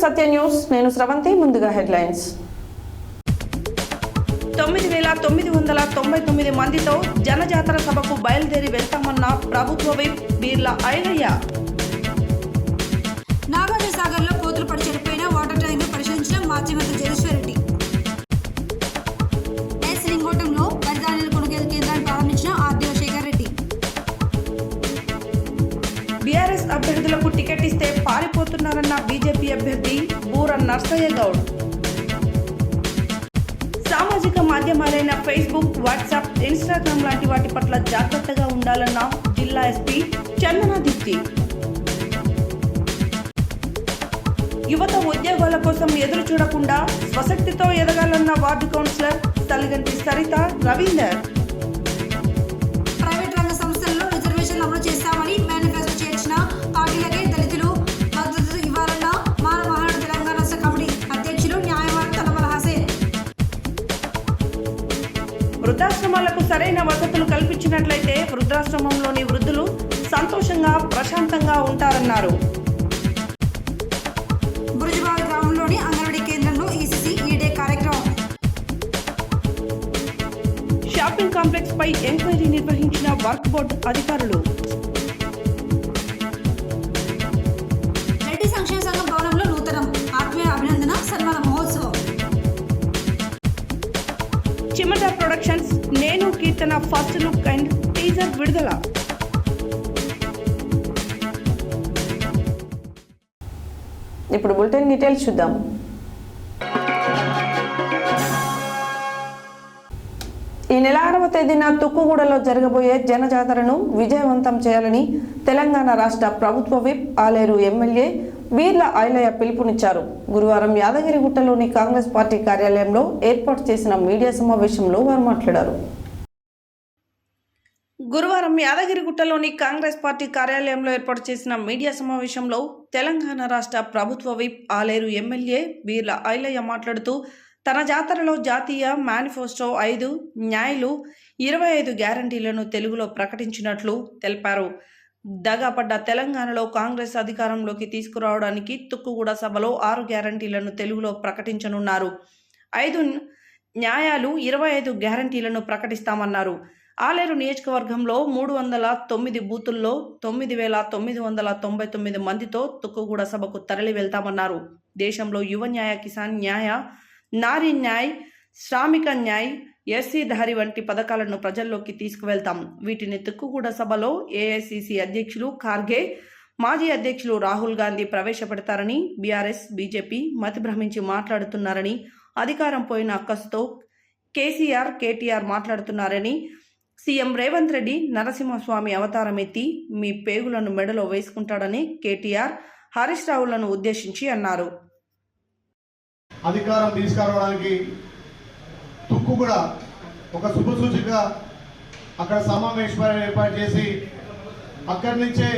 సత్య news. నేను స్రవంతి. ముందుగా headlines. 9,999 మందితో జనజాతర సభకు బయలుదేరి వెళ్తామన్న ప్రభుత్వ విప్ బీర్ల ఐలయ్య. నాగార్జునసాగర్లో కోతులు పడి చనిపోయిన వాటర్ ట్యాంక్ పరిశీలించిన మాజీ మంత్రి జగదీశ్వరరెడ్డి. లింగోటంలో వరిధాన్యాల కొనుగోలు కేంద్రాన్ని ప్రారంభించిన ఆర్డీఓ శేఖర్ రెడ్డి. బీఆర్ఎస్ అభ్యర్థులకు టికెట్ ఇస్తే పారిపోతున్నారన్న బీజేపీ అభ్యర్థి బూర నర్సయ్య గౌడ్. సామాజిక మాధ్యమాలైన ఫేస్బుక్, వాట్సాప్, ఇన్స్టాగ్రామ్ లాంటి వాటి పట్ల జాగ్రత్తగా ఉండాలన్న జిల్లా ఎస్పీ చందన దీప్తి. యువత ఉద్యోగాల కోసం ఎదురు చూడకుండా స్వశక్తితో ఎదగాలన్న ward councillor Taliganti Saritha Ravinder. Private రంగ సంస్థల్లో రిజర్వేషన్లు అమలు చేస్తామని మేనిఫెస్టో చేర్చిన పార్టీలకే దళితులు మద్దతు ఇవ్వాలన్న మానవ మహానాడు తెలంగాణ రాష్ట్ర కమిటీ అధ్యక్షులు న్యాయవాది తలమల హసేన్. వృద్ధాశ్రమాలకు సరైన వసతులు కల్పించినట్లయితే వృద్ధాశ్రమంలోని వృద్ధులు సంతోషంగా ప్రశాంతంగా ఉంటారన్నారు. బురుజుబావి గ్రామంలోని అంగన్వాడీ కేంద్రంలో ఈసీసీ ఈడే కార్యక్రమం. షాపింగ్ కాంప్లెక్స్ పై ఎంక్వైరీ నిర్వహించిన వర్క్ బోర్డు అధికారులు. రెడ్డి సంక్షేమ సంఘం భవనంలో నూతనం ఆత్మీయ అభినందన సన్మాన మహోత్సవం. చిమట ప్రొడక్షన్స్ నేను కీర్తన ఫస్ట్ లుక్ అండ్ టీజర్ విడుదల. ఇప్పుడు బులెటిన్ డీటెయిల్స్ చూద్దాం. ఈ నెల 6వ తేదీన తుక్కుగూడలో జరగబోయే జనజాతరను విజయవంతం చేయాలని తెలంగాణ రాష్ట్ర ప్రభుత్వ విప్ ఆలేరు ఎమ్మెల్యే బీర్ల ఐలయ్య పిలుపునిచ్చారు. గురువారం యాదగిరిగుట్టలోని కాంగ్రెస్ పార్టీ కార్యాలయంలో ఏర్పాటు చేసిన మీడియా సమావేశంలో వారు మాట్లాడారు. గురువారం యాదగిరిగుట్టలోని కాంగ్రెస్ పార్టీ కార్యాలయంలో ఏర్పాటు చేసిన మీడియా సమావేశంలో తెలంగాణ రాష్ట్ర ప్రభుత్వ విప్ ఆలేరు ఎమ్మెల్యే బీర్ల ఐలయ్య మాట్లాడుతూ తన జాతరలో జాతీయ మేనిఫెస్టో 5 న్యాయాలు 25 గ్యారంటీలను తెలుగులో ప్రకటించినట్లు తెలిపారు. దగాపడ్డ తెలంగాణలో కాంగ్రెస్ అధికారంలోకి తీసుకురావడానికి తుక్కుగూడ సభలో 6 గ్యారంటీలను తెలుగులో ప్రకటించనున్నారు. 5 న్యాయాలు 25 గ్యారంటీలను ప్రకటిస్తామన్నారు. ఆలేరు నియోజకవర్గంలో 309 బూతుల్లో 9,999 మందితో తుక్కుగూడ సభకు తరలి వెళ్తామన్నారు. దేశంలో యువ న్యాయ, కిసాన్ న్యాయ, నారీ న్యాయ్, శ్రామిక న్యాయ్, ఎస్సీ ధారి వంటి పథకాలను ప్రజల్లోకి తీసుకువెళ్తాం. వీటిని తుక్కుగూడ సభలో ఏఐసిసి అధ్యక్షులు ఖార్గే, మాజీ అధ్యక్షులు రాహుల్ గాంధీ ప్రవేశపెడతారని బీఆర్ఎస్, బీజేపీ మతిభ్రమించి మాట్లాడుతున్నారని, అధికారం పోయిన అక్కసుతో కేసీఆర్, కేటీఆర్ మాట్లాడుతున్నారని, సీఎం రేవంత్ రెడ్డి నరసింహస్వామి అవతారం ఎత్తి మీ పేగులను మెడలో వేసుకుంటాడని కేటీఆర్, హరీష్ రావులను ఉద్దేశించి అన్నారు. అధికారం తీసుకురావడానికి తుక్కుగూడ ఒక శుభసూచికగా అక్కడ సమావేశం ఏర్పాటు చేసి అక్కడి నుంచే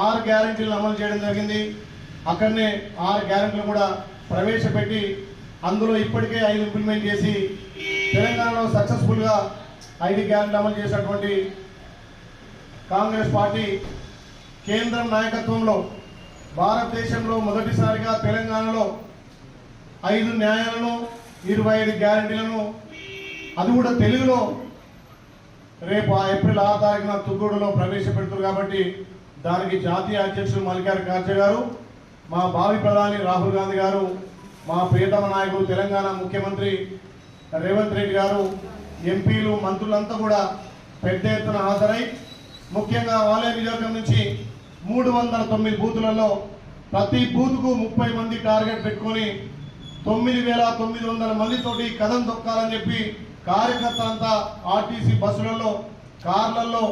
6 గ్యారెంటీలను అమలు చేయడం జరిగింది. అక్కడనే 6 గ్యారెంటీలు కూడా ప్రవేశపెట్టి అందులో ఇప్పటికే 5 ఇంప్లిమెంట్ చేసి తెలంగాణలో సక్సెస్ఫుల్గా 5 గ్యారెంటీలు అమలు చేసినటువంటి కాంగ్రెస్ పార్టీ కేంద్రం నాయకత్వంలో భారతదేశంలో మొదటిసారిగా తెలంగాణలో 5 న్యాయాలను 25 గ్యారెంటీలను అది కూడా తెలుగులో రేపు ఏప్రిల్ 6 తారీఖున తుగ్గూడలో ప్రవేశపెడుతున్నారు. కాబట్టి దానికి జాతీయ అధ్యక్షులు మల్లికార్జున ఖార్గే గారు, మా భావి ప్రధాని రాహుల్ గాంధీ గారు, మా ప్రియతమ నాయకుడు తెలంగాణ ముఖ్యమంత్రి రేవంత్ రెడ్డి గారు, ఎంపీలు, మంత్రులంతా కూడా పెద్ద ఎత్తున హాజరై ముఖ్యంగా ఆలేరు నియోజకవర్గం నుంచి 309 బూతులలో ప్రతి బూత్కు 30 మంది టార్గెట్ పెట్టుకొని 9,900 మందితోటి కథం తొక్కాలని చెప్పి కార్యకర్తలంతా ఆర్టీసీ బస్సులలో, కార్లలో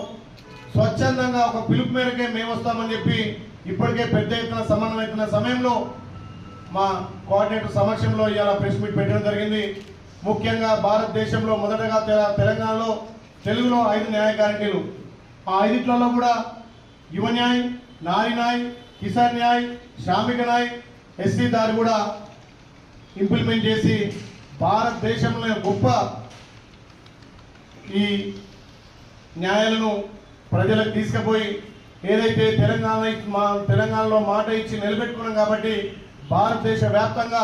స్వచ్ఛందంగా ఒక పిలుపు మేరకే మేము వస్తామని చెప్పి ఇప్పటికే పెద్ద ఎత్తున సమన్వయమైన సమయంలో మా కోఆర్డినేటర్ సమక్షంలో ఇవాళ ప్రెస్ మీట్ పెట్టడం జరిగింది. ముఖ్యంగా భారతదేశంలో మొదటగా తెలంగాణలో తెలుగులో 5 న్యాయ గ్యారెంటీలు, ఆ 5ట్లో కూడా యువ న్యాయ్, నారీ న్యాయ్, కిసాన్ న్యాయ్, శ్రామిక న్యాయ్, ఎస్సీ దారి కూడా ఇంప్లిమెంట్ చేసి భారతదేశంలో గొప్ప ఈ న్యాయాలను ప్రజలకు తీసుకుపోయి ఏదైతే తెలంగాణలో మాట ఇచ్చి నిలబెట్టుకున్నాం కాబట్టి భారతదేశ వ్యాప్తంగా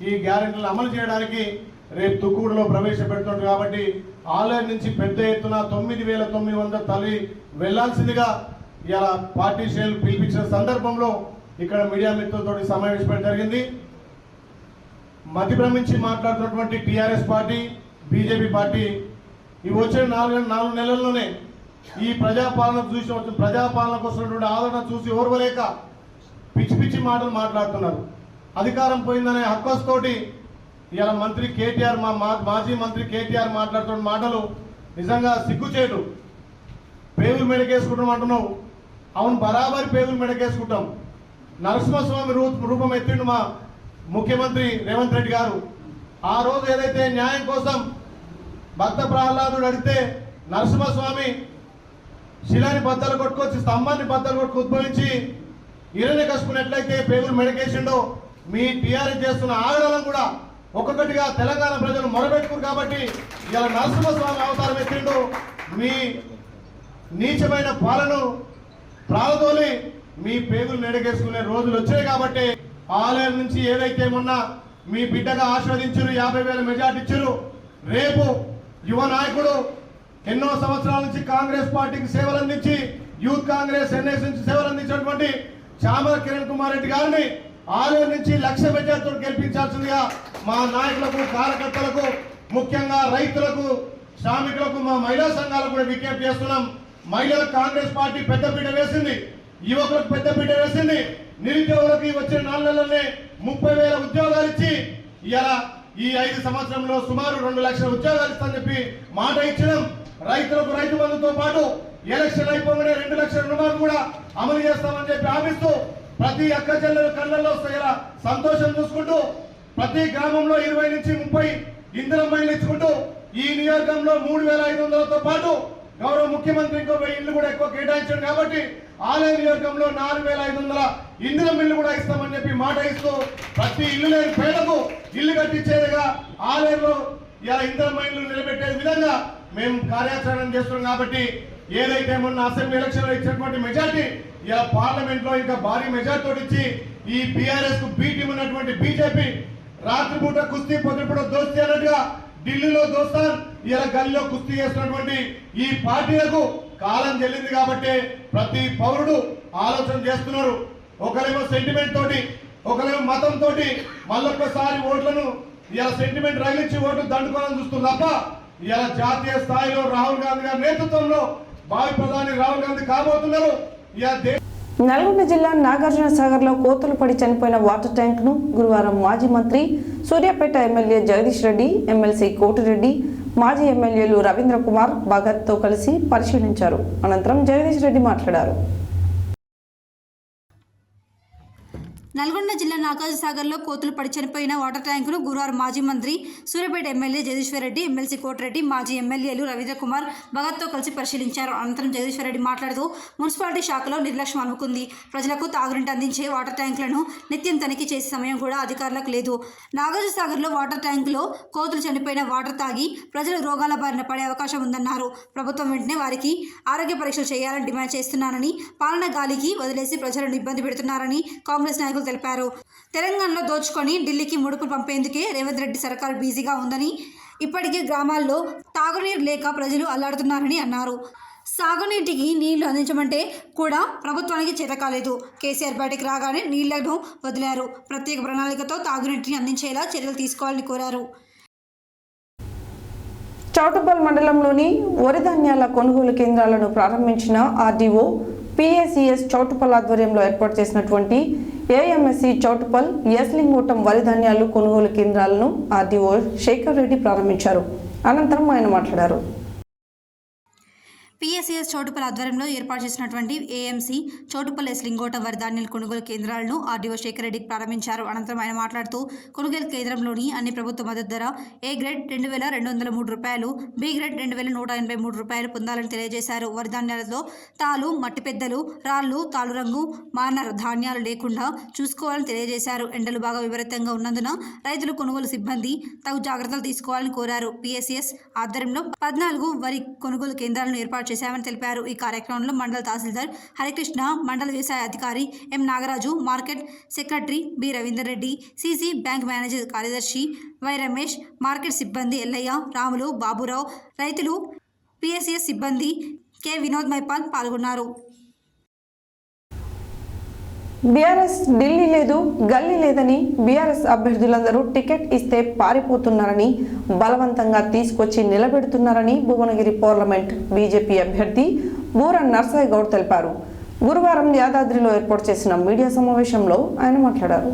ఈ గ్యారెంటీలను అమలు చేయడానికి రేపు తుక్కుడులో ప్రవేశపెడుతుంది కాబట్టి ఆలయం నుంచి పెద్ద ఎత్తున 9,900 తల్లి వెళ్లాల్సిందిగా ఇలా పార్టీ శ్రేణులు పిలిపించిన సందర్భంలో ఇక్కడ మీడియా మిత్రులతో సమావేశం జరిగింది. మతి భ్రమించి మాట్లాడుతున్నటువంటి టీఆర్ఎస్ పార్టీ, బీజేపీ పార్టీ ఇవి వచ్చిన 4 నెలల్లోనే ఈ ప్రజాపాలనకు వస్తున్నటువంటి ఆదరణ చూసి ఓర్వలేక పిచ్చి పిచ్చి మాటలు మాట్లాడుతున్నారు. అధికారం పోయిందనే హక్కస్తోటి ఇలా మంత్రి కేటీఆర్ మాజీ మంత్రి కేటీఆర్ మాట్లాడుతున్న మాటలు నిజంగా సిగ్గుచేటు. పేగులు మెడకేసుకుంటాం అంటున్నావు. అవును, బరాబరి పేగులు మెడకేసుకుంటాం. నరసింహస్వామి రూపం ఎత్తిండు మా ముఖ్యమంత్రి రేవంత్ రెడ్డి గారు. ఆ రోజు ఏదైతే న్యాయం కోసం భక్త ప్రహ్లాదుడు అడిగితే నరసింహస్వామి శిలాని బద్దలు కొట్టుకొచ్చి స్తంభాన్ని బద్దలు కొట్టుకు ఉద్భవించి ఇరని కసుకున్నట్లయితే పేగులు మెడకేసిండో మీ టీఆర్ఎస్ చేస్తున్న ఆగడాలను కూడా ఒక్కొక్కటిగా తెలంగాణ ప్రజలు మొరబెట్టుకున్నారు. కాబట్టి ఇలా నరసింహస్వామి అవతారం ఎత్తిండు. మీ నీచమైన పాలన ప్రాలతోలి మీ పేగులు మెడకేసుకునే రోజులు వచ్చాయి. కాబట్టి ఆలయం నుంచి ఏదైతే మొన్న మీ బిడ్డగా ఆస్వాదించారు, 50,000 మెజార్టీ ఇచ్చారు. రేపు యువ నాయకుడు ఎన్నో సంవత్సరాల నుంచి కాంగ్రెస్ పార్టీకి సేవలు అందించి యూత్ కాంగ్రెస్ ఎన్ఎస్ నుంచి సేవలు అందించినటువంటి చామల కిరణ్ కుమార్ రెడ్డి గారిని ఆలయం నుంచి 1,00,000 మెజార్టీతో గెలిపించాల్సిందిగా మా నాయకులకు, కార్యకర్తలకు, ముఖ్యంగా రైతులకు, శ్రామికులకు, మా మహిళా సంఘాలకు కూడా విజ్ఞప్తి చేస్తున్నాం. మహిళలకు కాంగ్రెస్ పార్టీ పెద్దపీట వేసింది, యువకులకు పెద్దపీట వేసింది. నిరుద్యోగులకి వచ్చిన 4 నెలల్లోనే 30,000 ఉద్యోగాలు ఇచ్చి ఇలా ఈ 5 సంవత్సరంలో సుమారు 2 లక్షల ఉద్యోగాలు ఇస్తామని చెప్పి మాట ఇచ్చినాం. రైతులకు రైతు బంధుతో పాటు ఎలక్షన్ అయిపోగానే 2 లక్షల రుణాలు కూడా అమలు చేస్తామని చెప్పి హామీస్తూ ప్రతి అక్క చెల్లెల కళ్ళల్లో సంతోషం చూసుకుంటూ ప్రతి గ్రామంలో 20 నుంచి 30 ఇందిరమ్మలు ఇచ్చుకుంటూ ఈ నియోజకంలో 3,500తో పాటు గౌరవ ముఖ్యమంత్రి ఇంకో 1000 ఇళ్లు కూడా ఎక్కువ కేటాయించాడు. కాబట్టి ఆలయ నియోజకంలో 4,500 ఇందిరమ్మ ఇళ్లు కూడా ఇస్తామని చెప్పి మాట ఇస్తూ ప్రతి ఇల్లు లేని పేదకు ఇల్లు కట్టించేదిగా ఆలయంలో ఇలా ఇందిరమ్మ ఇల్లు నిలబెట్టే విధంగా మేము కార్యాచరణ చేస్తున్నాం. కాబట్టి ఏదైతే మొన్న అసెంబ్లీ ఎలక్షన్ లో ఇచ్చినటువంటి మెజార్టీ ఇలా పార్లమెంట్ లో ఇంకా భారీ మెజార్టీ తోటి ఇచ్చి ఈ బీఆర్ఎస్ కు బీ టీం ఉన్నటువంటి బీజేపీ రాత్రిపూట కుస్తీ పొద్దుపూట దోస్తీ అన్నట్టుగా ఢిల్లీలో దోస్తాన్ ఇలా గల్లీలో కుస్తీ చేస్తున్నటువంటి ఈ పార్టీలకు కాలం చెల్లింది. కాబట్టి ప్రతి పౌరుడు ఆలోచన చేస్తున్నారు. ఒకరేమో సెంటిమెంట్ తోటి, ఒకరేమో మతం తోటి మళ్ళొక్కసారి ఓట్లను ఇలా సెంటిమెంట్ రగిలించి ఓట్లు దండుకోవాలని చూస్తున్నారు తప్ప ఇలా జాతీయ స్థాయిలో రాహుల్ గాంధీ గారి నేతృత్వంలో భావి ప్రధాని రాహుల్ గాంధీ కాబోతున్నారు. నల్గొండ జిల్లా నాగార్జున సాగర్ లో కోతులు పడి చనిపోయిన వాటర్ ట్యాంక్ ను గురువారం మాజీ మంత్రి సూర్యాపేట ఎమ్మెల్యే జగదీష్ రెడ్డి, ఎమ్మెల్సీ కోటిరెడ్డి, మాజీ ఎమ్మెల్యేలు రవీంద్ర కుమార్, భగత్ తో కలిసి పరిశీలించారు. అనంతరం జగదీష్ రెడ్డి మాట్లాడారు. నల్గొండ జిల్లా నాగార్జున సాగర్లో కోతులు పడి చనిపోయిన వాటర్ ట్యాంకును గురువారం మాజీ మంత్రి సూర్యాపేట ఎమ్మెల్యే జగదీశ్వరరెడ్డి, ఎమ్మెల్సీ కోటిరెడ్డి, మాజీ ఎమ్మెల్యేలు రవీంద్ర కుమార్, భగత్తో కలిసి పరిశీలించారు. అనంతరం జగదీశ్వరరెడ్డి మాట్లాడుతూ మున్సిపాలిటీ శాఖలో నిర్లక్ష్యం అనుకుంది. ప్రజలకు తాగునీటి అందించే వాటర్ ట్యాంకులను నిత్యం తనిఖీ చేసే సమయం కూడా అధికారులకు లేదు. నాగార్జున సాగర్లో వాటర్ ట్యాంకులో కోతులు చనిపోయిన వాటర్ తాగి ప్రజలు రోగాల బారిన పడే అవకాశం ఉందన్నారు. ప్రభుత్వం వెంటనే వారికి ఆరోగ్య పరీక్షలు చేయాలని డిమాండ్ చేస్తున్నానని, పాలన గాలికి వదిలేసి ప్రజలను ఇబ్బంది పెడుతున్నారని కాంగ్రెస్ నాయకులు తెలిపారు. తెలంగాణలో దోచుకొని ఢిల్లీకి ముడుపులు పంపేందుకే రేవంత్ రెడ్డి సర్కారు బిజీగా ఉందని, ఇప్పటికే గ్రామాల్లో తాగునీరు లేక ప్రజలు అల్లాడుతున్నారని అన్నారు. సాగునీటికి నీళ్లు అందించమంటే కూడా ప్రభుత్వానికి చేతకాలేదు. కేసీఆర్ బయటికి రాగానే నీళ్లను వదిలారు. ప్రత్యేక ప్రణాళికతో తాగునీటిని అందించేలా చర్యలు తీసుకోవాలని కోరారు. చౌటుప్పల్ మండలంలోని వరి ధాన్యాల కొనుగోలు కేంద్రాలను ప్రారంభించిన ఆర్డీఓ పిఎస్ఈఎస్ చౌటుప్పల్ ఆధ్వర్యంలో ఏర్పాటు చేసినటువంటి ఏఎంఎస్సి చౌటుప్పల్ ఎస్లింగోటం వరి ధాన్యాలు కొనుగోలు కేంద్రాలను ఆర్డీఓ శేఖర్ రెడ్డి ప్రారంభించారు. అనంతరం ఆయన మాట్లాడారు. పిఎస్సిఎస్ చౌటుప్పల్ ఆధ్వర్యంలో ఏర్పాటు చేసినటువంటి ఏఎంసీ చౌటుప్పల్ ఎస్లింగోటం వరి ధాన్యాల కొనుగోలు కేంద్రాలను ఆర్డీఓ శేఖర్ రెడ్డి ప్రారంభించారు. అనంతరం ఆయన మాట్లాడుతూ కొనుగోలు కేంద్రంలోని అన్ని ప్రభుత్వ మద్దతు ధర ఏ గ్రేడ్ 2,203 రూపాయలు, బి గ్రేడ్ 2,183 రూపాయలు పొందాలని తెలియజేశారు. వరి ధాన్యాలతో తాలు, మట్టి పెద్దలు, రాళ్లు, తాలు రంగు మారిన ధాన్యాలు లేకుండా చూసుకోవాలని తెలియజేశారు. ఎండలు బాగా విపరీతంగా ఉన్నందున రైతులు, కొనుగోలు సిబ్బంది తగు జాగ్రత్తలు తీసుకోవాలని కోరారు. పిఎస్సిఎస్ ఆధ్వర్యంలో 14 వరి కొనుగోలు కేంద్రాలను ఏర్పాటు చేశామని తెలిపారు. ఈ కార్యక్రమంలో మండల తహసీల్దార్ హరికృష్ణ, మండల వ్యవసాయ అధికారి M Nagaraju, market secretary B Ravinder Reddy, CC bank manager కార్యదర్శి వై రమేష్, మార్కెట్ సిబ్బంది ఎల్లయ్య, రాములు, బాబురావు, రైతులు, పిఎస్ఎస్ సిబ్బంది కె వినోద్ మైపాల్ పాల్గొన్నారు. బీఆర్ఎస్ ఢిల్లీ లేదు, గల్లీ లేదని బీఆర్ఎస్ అభ్యర్థులందరూ టికెట్ ఇస్తే పారిపోతున్నారని, బలవంతంగా తీసుకొచ్చి నిలబెడుతున్నారని భువనగిరి పార్లమెంట్ బీజేపీ అభ్యర్థి బూర నర్సయ్య గౌడ్ తెలిపారు. గురువారం యాదాద్రిలో ఏర్పాటు చేసిన మీడియా సమావేశంలో ఆయన మాట్లాడారు.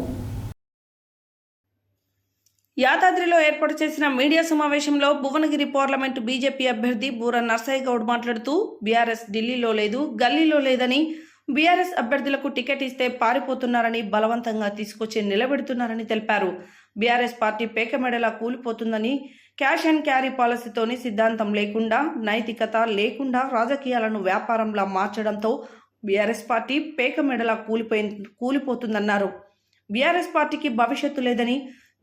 యాదాద్రిలో ఏర్పాటు చేసిన మీడియా సమావేశంలో భువనగిరి పార్లమెంటు బీజేపీ అభ్యర్థి బూర నర్సయ్య గౌడ్ మాట్లాడుతూ బీఆర్ఎస్ ఢిల్లీలో లేదు, గల్లీలో లేదని, బీఆర్ఎస్ అభ్యర్థులకు టికెట్ ఇస్తే పారిపోతున్నారని, బలవంతంగా తీసుకొచ్చి నిలబెడుతున్నారని తెలిపారు. బీఆర్ఎస్ పార్టీ పేకమెడలా కూలిపోతుందని, క్యాష్ అండ్ క్యారీ పాలసీతోని సిద్ధాంతం లేకుండా, నైతికత లేకుండా రాజకీయాలను వ్యాపారంలా మార్చడంతో బీఆర్ఎస్ పార్టీ పేకమెడలా కూలిపోతుందన్నారు. బీఆర్ఎస్ పార్టీకి భవిష్యత్తు లేదని,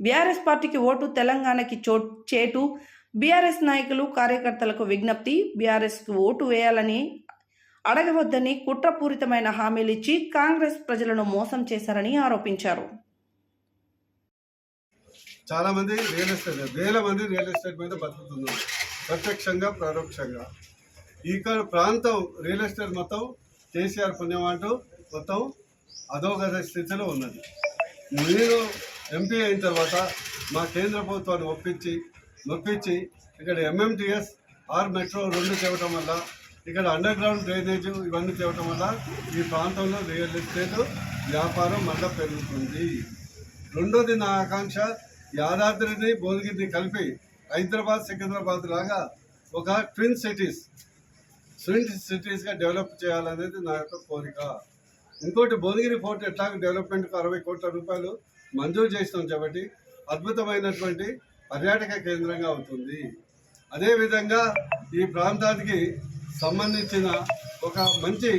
బీఆర్ఎస్ పార్టీకి ఓటు తెలంగాణకి చేటు, బీఆర్ఎస్ నాయకులు కార్యకర్తలకు విజ్ఞప్తి, బీఆర్ఎస్కు ఓటు వేయాలని అడగవద్దని కుట్రపూరితమైన హామీలిచ్చి కాంగ్రెస్ ప్రజలను మోసం చేశారని ఆరోపించారు. చాలా మంది వేల మంది రియల్ ఎస్టేట్ మీద బతుకుతున్నారు, ప్రత్యక్షంగా పరోక్షంగా. ఈ ప్రాంతం రియల్ ఎస్టేట్ మొత్తం కేసీఆర్ పుణ్యం అంటూ మొత్తం అధోగత స్థితిలో ఉన్నది. నేను ఎంపీ అయిన తర్వాత మా కేంద్ర ప్రభుత్వాన్ని నొప్పించి ఇక్కడ ఎంఎంటీఎస్ ఆర్ మెట్రో 2 తేవటం వల్ల, ఇక్కడ అండర్ గ్రౌండ్ డ్రైనేజ్ ఇవన్నీ తేవటం వల్ల ఈ ప్రాంతంలో రియల్ ఎస్టేట్ వ్యాపారం మళ్ళీ పెరుగుతుంది. రెండోది నా ఆకాంక్ష, యాదాద్రిని భువనగిరిని కలిపి హైదరాబాద్, సికింద్రాబాద్ లాగా ఒక ట్విన్ సిటీస్గా డెవలప్ చేయాలనేది నా యొక్క కోరిక. ఇంకోటి, భువనగిరి పోర్ట్ ఎట్లాగ డెవలప్మెంట్కు 60 కోట్ల రూపాయలు మంజూరు చేసినాం కాబట్టి అద్భుతమైనటువంటి పర్యాటక కేంద్రంగా అవుతుంది. అదేవిధంగా ఈ ప్రాంతానికి సంబంధించిన ఒక మంచి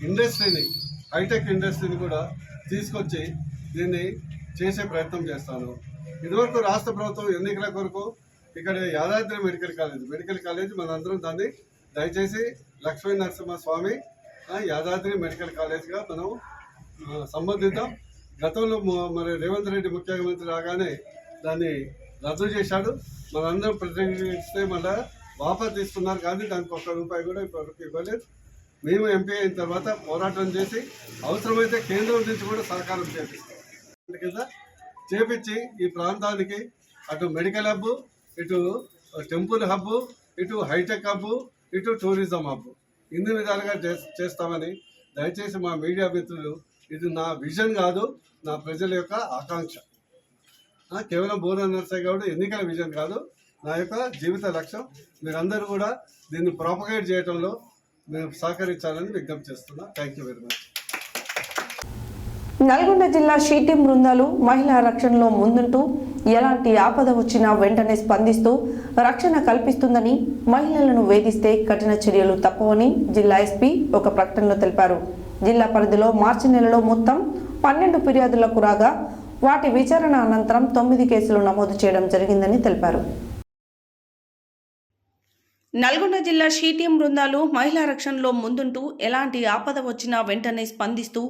ఇండస్ట్రీని, హైటెక్ ఇండస్ట్రీని కూడా తీసుకొచ్చి దీన్ని చేసే ప్రయత్నం చేస్తాను. ఇదివరకు రాష్ట్ర ప్రభుత్వం ఎన్నికల కొరకు ఇక్కడ యాదాద్రి మెడికల్ కాలేజ్ మనందరం దాన్ని దయచేసి లక్ష్మీ నరసింహస్వామి యాదాద్రి మెడికల్ కాలేజ్గా మనం సంబంధిద్దాం. గతంలో మరి రేవంత్ రెడ్డి ముఖ్యమంత్రి రాగానే దాన్ని రద్దు చేశాడు. మనందరం ప్రతినిధిస్తే మళ్ళీ వాపసు తీసుకున్నారు, కానీ దానికి ₹1 కూడా ఇప్పటివరకు ఇవ్వలేదు. మేము ఎంపీ అయిన తర్వాత పోరాటం చేసి అవసరమైతే కేంద్రం నుంచి కూడా సహకారం చేపించి ఈ ప్రాంతానికి అటు మెడికల్ హబ్, ఇటు టెంపుల్ హబ్, ఇటు హైటెక్ హబ్, ఇటు టూరిజం హబ్, ఇన్ని విధాలుగా చేస్తామని దయచేసి మా మీడియా మిత్రులు, ఇది నా విజన్ కాదు, నా ప్రజల యొక్క ఆకాంక్ష. కేవలం బూర నర్సయ్య గౌడ్ ఎన్నికల విజన్ కాదు, నా యొక్క జీవిత లక్ష్యం. మీరందరూ కూడా దీన్ని ప్రాపగేట్ చేయడంలో మీరు సహకరించాలని విజ్ఞప్తి చేస్తున్నా. Thank you very much. Nalgonda జిల్లా షీ టీం బృందాలు మహిళా రక్షణలో ముందుంటూ ఎలాంటి ఆపద వచ్చినా వెంటనే స్పందిస్తూ రక్షణ కల్పిస్తుందని, మహిళలను వేధిస్తే కఠిన చర్యలు తప్పవని జిల్లా ఎస్పీ ఒక ప్రకటనలో తెలిపారు. జిల్లా పరిధిలో మార్చి నెలలో మొత్తం 12 ఫిర్యాదులకు రాగా వాటి విచారణ అనంతరం 9 కేసులు నమోదు చేయడం జరిగిందని తెలిపారు. నల్గొండ జిల్లా షీ టీం బృందాలు మహిళా రక్షణలో ముందుంటూ ఎలాంటి ఆపద వచ్చినా వెంటనే స్పందిస్తూ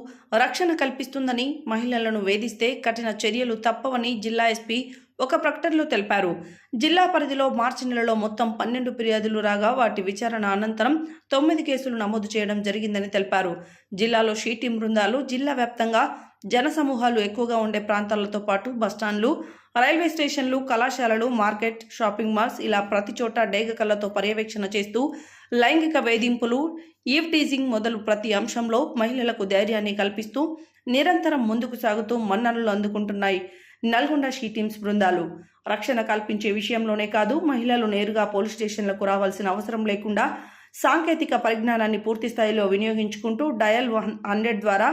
రక్షణ కల్పిస్తుందని, మహిళలను వేధిస్తే కఠిన చర్యలు తప్పవని జిల్లా ఎస్పీ ఒక ప్రకటనలో తెలిపారు. జిల్లా పరిధిలో మార్చి నెలలో మొత్తం 12 ఫిర్యాదులు రాగా వాటి విచారణ అనంతరం 9 కేసులు నమోదు చేయడం జరిగిందని తెలిపారు. జిల్లాలో షీ టీం బృందాలు జిల్లా వ్యాప్తంగా జనసమూహాలు ఎక్కువగా ఉండే ప్రాంతాలతో పాటు బస్టాండ్లు, రైల్వే స్టేషన్లు, కళాశాలలు, మార్కెట్, షాపింగ్ మాల్స్ ఇలా ప్రతి చోట డేగ కళ్ళతో పర్యవేక్షణ చేస్తూ లైంగిక వేధింపులు, ఈవ్ టీజింగ్ మొదలు ప్రతి అంశంలో మహిళలకు ధైర్యాన్ని కల్పిస్తూ నిరంతరం ముందుకు సాగుతూ మన్ననలు అందుకుంటున్నాయి. నల్గొండ షీ టీమ్స్ బృందాలు రక్షణ కల్పించే విషయంలోనే కాదు, మహిళలు నేరుగా పోలీస్ స్టేషన్లకు రావాల్సిన అవసరం లేకుండా సాంకేతిక పరిజ్ఞానాన్ని పూర్తి స్థాయిలో వినియోగించుకుంటూ డయల్ 100 ద్వారా